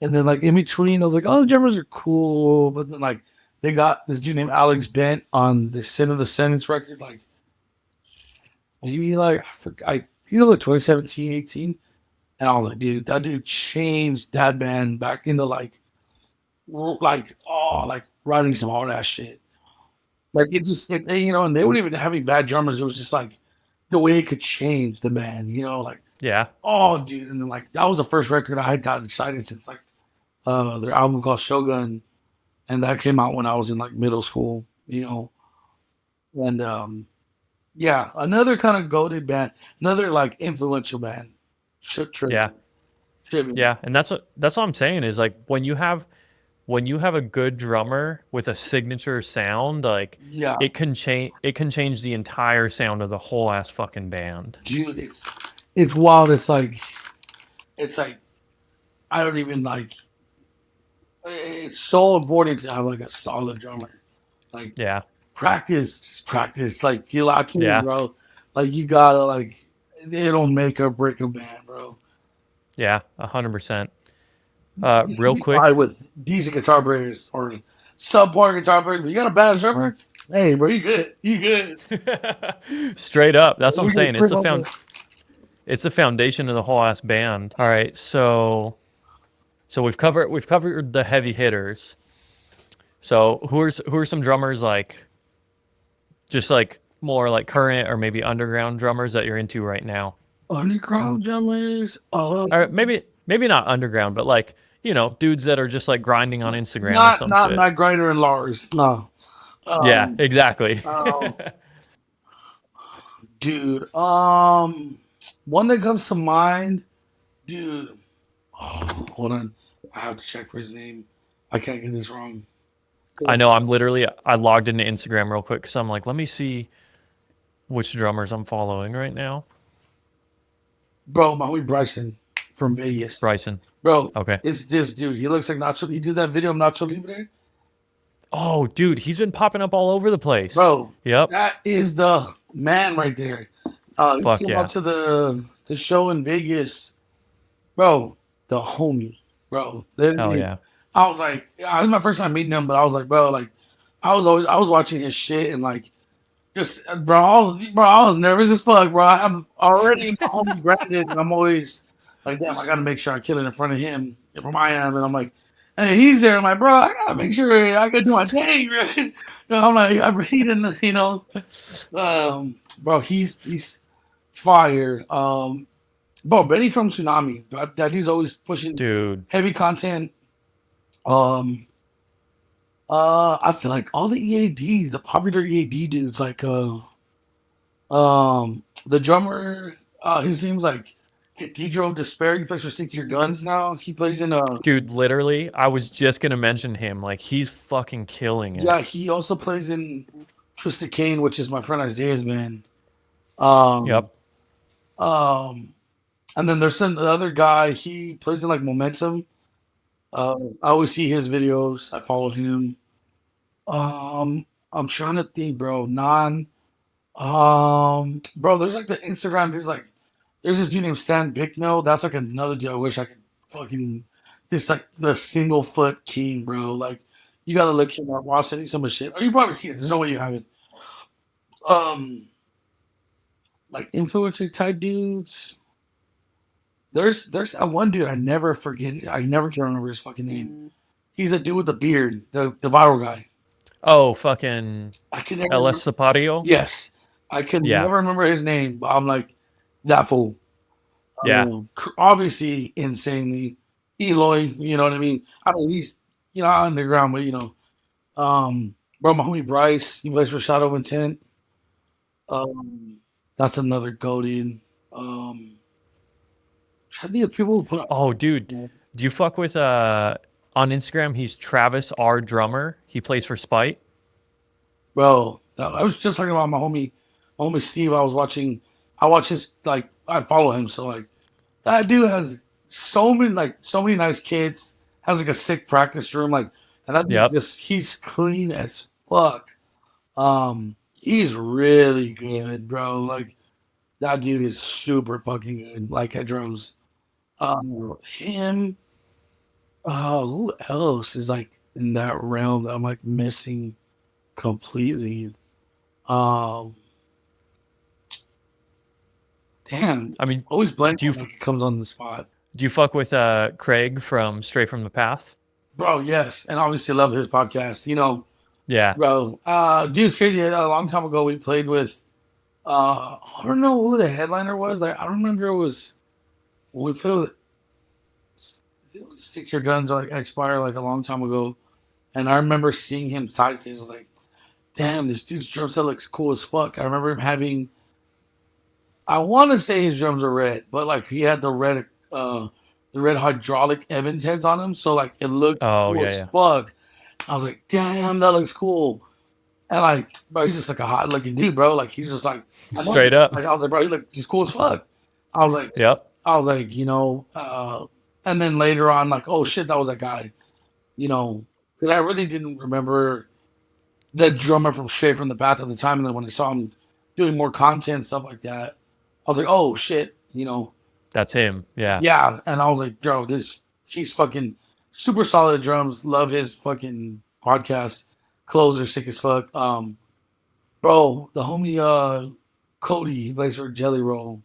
and then like in between, I was like, oh, the drummers are cool, but then like they got this dude named Alex Bent on the Sin of the Sentence record, like maybe like I forgot, like 2017, 18. And I was like, dude, that dude changed that band back into like writing some hard ass shit. Like it just, and they weren't even having bad drummers. It was just like the way it could change the band, like, Yeah, oh, dude. And then like that was the first record I had gotten excited since like their album called Shogun, and that came out when I was in like middle school, and yeah, another kind of goated band, another like influential band, yeah, tribute. yeah. And that's what I'm saying is like when you have a good drummer with a signature sound, like Yeah, it can change the entire sound of the whole ass fucking band. dude, it's wild. It's like I don't even like. It's so important to have like a solid drummer. Like Yeah. practice, just practice. Like you lock in, Yeah. bro. Like you gotta like it don't make or break a band, bro. Yeah. 100%. You Real be fine quick. with decent guitar players or subpar guitar players, but you got a bad drummer. Hey, bro, you good? You good? Straight up. That's what I'm You get saying. pretty much It's the foundation of the whole ass band. All right. So we've covered the heavy hitters. So who are some drummers like just like more like current or maybe underground drummers that you're into right now? underground drummers. Or maybe not underground, but like, dudes that are just like grinding on Instagram or Not some not shit. Matt Greiner and Lars. No. Yeah, Um, exactly. oh, dude. One that comes to mind, dude. Oh, hold on. I have to check for his name. I can't get this wrong. I know I logged into Instagram real quick because I'm like, let me see which drummers I'm following right now. Bro, my homie Bryson from Vegas. Bryson. Bro, Okay. it's this dude. He looks like Nacho. He did that video of Nacho Libre. Oh, dude, he's been popping up all over the place. Bro, Yep. that is the man right there. He Fuck came out yeah. to the show in Vegas. Bro, the homie. Bro. Hell Literally, yeah. I was like, it was my first time meeting him, but I was like, bro, like I was watching his shit and like just I was nervous as fuck, bro. I'm already my homie granted, and I'm always like, damn, I gotta make sure I kill it in front of him from I am, and I'm like, and he's there. I'm like, bro, I gotta make sure I gotta do my thing, right? I'm like, I'm reading, bro, he's fire. Bro, Benny from Tsunami, that dude's always pushing Dude. heavy content. Um, I feel like all the EADs, the popular EAD dudes, like the drummer, his name's like Cathedral Despair. He plays for Stick to Your Guns now. He plays in Dude, literally, I was just gonna mention him. Like he's fucking killing it. yeah, he also plays in Twisted Cane, which is my friend Isaiah's band. Um, Yep. um, and then there's some the other guy. He plays in like Momentum. I always see his videos. I follow him. I'm trying to think, bro. Bro, there's like the Instagram. There's this dude named Stan Bicknell. That's like another dude. I wish I could fucking. This like the single foot king, bro. Like you gotta look him up. Watch any some of his shit. Oh, you probably seen it. There's no way you haven't. Um, like influencer type dudes. There's that one dude I never forget. I never can remember his fucking name. He's a dude with a beard, the viral guy. Oh, fucking I can never LS remember. Sapadio? Yes, I can Yeah. never remember his name, but I'm like that fool. Yeah. Obviously, insanely Eloy. You know what I mean? I mean he's underground, but bro, my homie Bryce, he plays for Shadow Intent. Um, that's another goaded. I think people who put up, Oh, dude. Do you fuck with on Instagram he's Travis R Drummer. He plays for Spite. bro. I was just talking about my homie Steve. I watch his like I follow him, so like that dude has so many nice kids. Has like a sick practice room, like, and that dude Yep. he's clean as fuck. He's really good, bro. Like that dude is super fucking good. Like at drums. Him. Who else is like in that realm that I'm like missing completely? Um, damn, I mean, always blank do you when it comes on the spot. do you fuck with Craig from Straight from the Path? Bro, yes, and obviously love his podcast. Yeah. Bro, dude's crazy. A long time ago, we played with. I don't know who the headliner was. I don't remember it was when we played with. It was Sticks Your Guns like Expire like a long time ago, and I remember seeing him side stage. I was like, damn, this dude's drum set looks cool as fuck. I remember him having. I want to say his drums are red, but like he had the red hydraulic Evans heads on him, so like it looked Oh, cool yeah, as yeah. fuck. I was like, damn, that looks cool. And like, bro, he's just like a hot looking dude, bro. Like he's just like, Straight up. Like I was like, bro, you look just cool as fuck. I was like, Yep. and then later on, like, oh shit, that was that guy, because I really didn't remember the drummer from Straight from the Path at the time, and then when I saw him doing more content stuff like that, I was like, oh shit, That's him. Yeah. yeah. And I was like, bro, he's fucking super solid at drums. Love his fucking podcast. Clothes are sick as fuck. Bro, the homie Cody, he plays for Jelly Roll.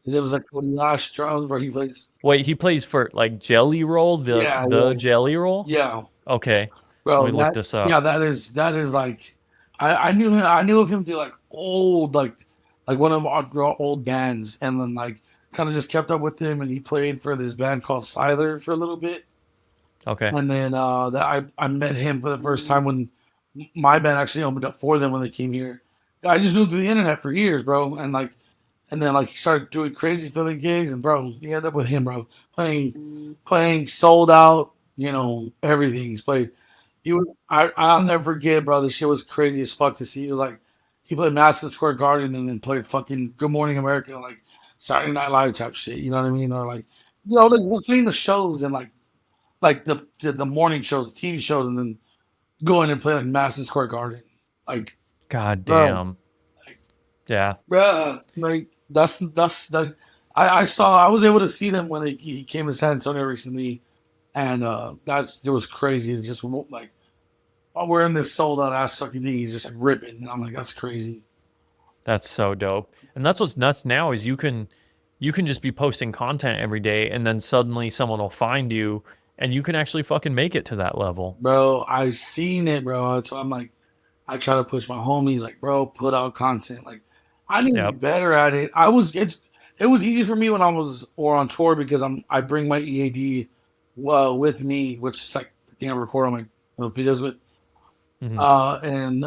It was like Cody Lash drums, where he plays. Wait, he plays for like Jelly Roll, the Yeah, the yeah, Jelly Roll? yeah, Okay. Let bro. me look this up. Yeah, that is like, I knew of him through like old like one of our old bands, and then like kind of just kept up with him, and he played for this band called Siler for a little bit. Okay. And then I met him for the first time when my band actually opened up for them when they came here. I just knew through the internet for years, bro. And then like he started doing crazy Philly gigs, and bro, he ended up with him, bro, playing sold out, everything. He's played. I'll never forget, bro. This shit was crazy as fuck to see. It was like he played Madison Square Garden and then played fucking Good Morning America, like Saturday Night Live type shit. You know what I mean? Or like, like we're playing the shows and like the morning shows, the TV shows, and then go in and play like Madison Square Garden. Like, God bro, damn. like, Yeah. bruh, like that's that. I was able to see them when he came to San Antonio recently, and it was crazy. It just like, oh, we're in this sold out ass fucking thing. He's just like ripping, and I'm like, that's crazy. That's so dope. And that's what's nuts now is you can just be posting content every day and then suddenly someone will find you and you can actually fucking make it to that level. Bro, I seen it, bro. So I'm like, I try to push my homies, like, bro, put out content. Like, I need to be Yep. better at it. It was easy for me when I was or on tour because I bring my EAD with me, which is like the thing I record on my videos with. Hmm. And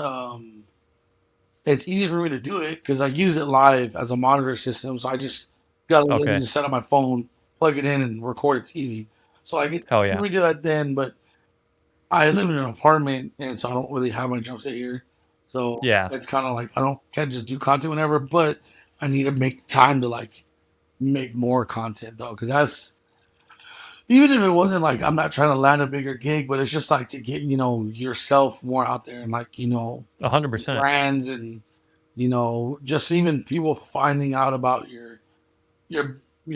it's easy for me to do it because I use it live as a monitor system. So I just got to literally Okay. just set up my phone, plug it in, and record. It's easy. So like it's Hell easy for yeah. me to do that then, but I live in an apartment, and so I don't really have my drum set here. So Yeah. it's kind of like can't just do content whenever, but I need to make time to like make more content though, because that's even if it wasn't like I'm not trying to land a bigger gig, but it's just like to get yourself more out there and like 100%. brands and just even people finding out about your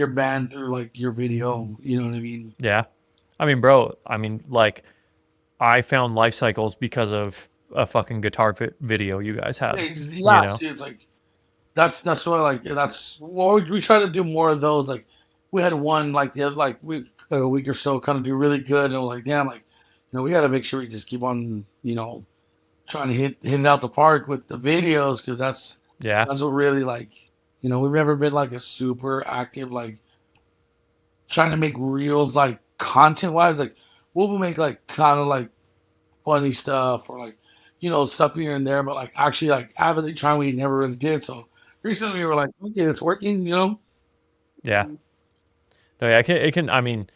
band through like your video. You know what I mean? Yeah. I mean, bro, like I found life cycles because of a fucking guitar video you guys had, you Yeah, know? see, it's like that's what like that's what we try to do more of those. Like we had one like the other like a week or so kind of do really good, and I was like, damn, like we got to make sure we just keep on trying to hit it out the park with the videos because Yeah. that's what really like we've never been like a super active like trying to make reels like content wise like we'll make like kind of like funny stuff or like stuff here and there, but like actually like avidly trying we never really did. So recently we were like, okay, it's working. Yeah. No, yeah, I mean,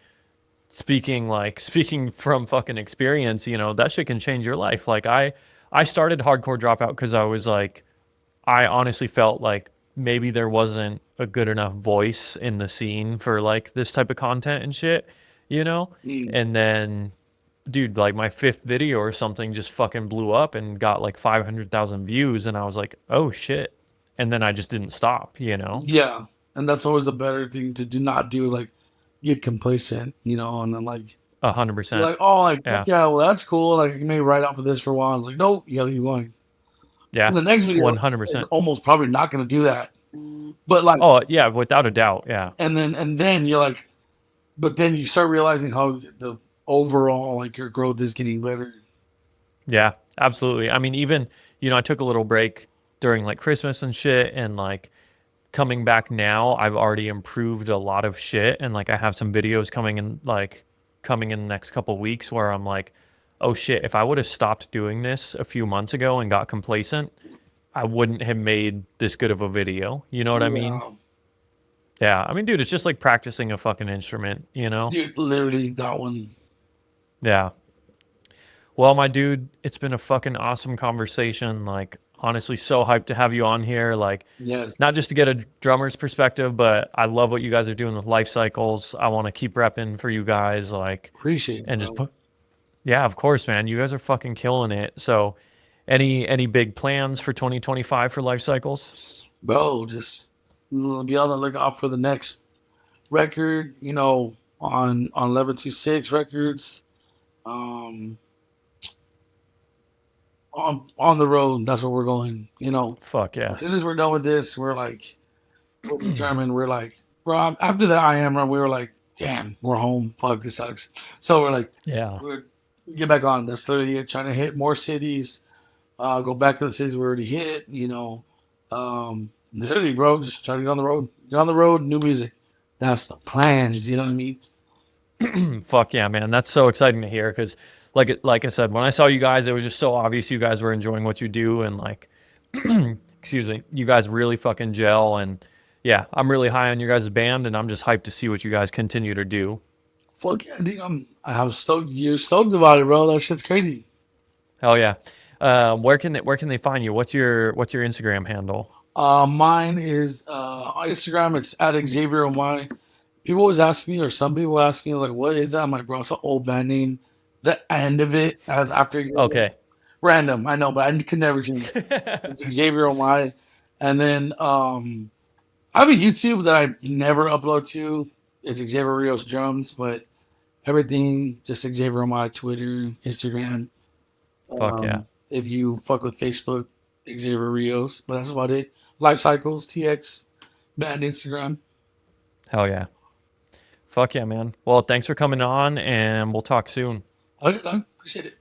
speaking from fucking experience, that shit can change your life. Like I started Hardcore Dropout because I was like, I honestly felt like maybe there wasn't a good enough voice in the scene for like this type of content and shit, you know? Mm. And then, dude, like my fifth video or something just fucking blew up and got like 500,000 views. And I was like, oh shit. And then I just didn't stop, you know? Yeah, and that's always a better thing to do not do is like get complacent, and then like you're 100%. like, oh, like Yeah. yeah, well that's cool. Like I can maybe write off of this for a while. It's like, nope, you gotta keep going. Yeah. And the next video is 100%. almost probably not gonna do that. But like, Oh, yeah, without a doubt. Yeah. and then you're like, but then you start realizing how the overall like your growth is getting better. Yeah, absolutely. I mean, even, I took a little break during like Christmas and shit, and like coming back now, I've already improved a lot of shit. And like I have some videos coming in the next couple weeks where I'm like, oh shit, if I would have stopped doing this a few months ago and got complacent, I wouldn't have made this good of a video. You know what I mean? Yeah, Yeah. I mean, dude, it's just like practicing a fucking instrument, you know? dude, literally that one. Yeah. Well, my dude, it's been a fucking awesome conversation. Like, honestly, so hyped to have you on here. Like, Yes, not just to get a drummer's perspective, but I love what you guys are doing with life cycles. I want to keep repping for you guys, like, appreciate it, and just bro. put, yeah, of course, man. You guys are fucking killing it. So, Any big plans for 2025 for Life Cycles? Bro, just be on the lookout for the next record, on 1126 Records. Um, on the road, that's where we're going. Fuck As soon yes. as we're done with this, we're determined. We're like, bro. After the I am run, we were like, damn, we're home. Fuck, this sucks. So we're like, Yeah. we're get back on. That's literally it. Trying to hit more cities. Go back to the cities we already hit. Literally, bro, just trying to get on the road. Get on the road, new music. That's the plans. You know what I mean? Fuck yeah, man. That's so exciting to hear because like I said, when I saw you guys, it was just so obvious you guys were enjoying what you do and like excuse me, you guys really fucking gel and yeah, I'm really high on your guys' band and I'm just hyped to see what you guys continue to do. Fuck yeah, dude. I'm stoked. You're stoked about it, bro. That shit's crazy. Hell yeah. Where can they find you? What's your Instagram handle? Mine is on Instagram. It's at Xavier Y. People always ask me, or some people ask me, like, what is that? I'm like, bro, it's an old band name. The end of it, as after Okay. random, I know, but I can never change it. It's Xavier Y. And then I have a YouTube that I never upload to. It's Xavier Rios Drums, but everything just Xavier Y, Twitter, Instagram. Fuck yeah. If you fuck with Facebook, Xavier Rios, but that's about it. Life Cycles, TX, band Instagram. Hell yeah. Fuck yeah, man. Well, thanks for coming on and we'll talk soon. Okay, done. Appreciate it.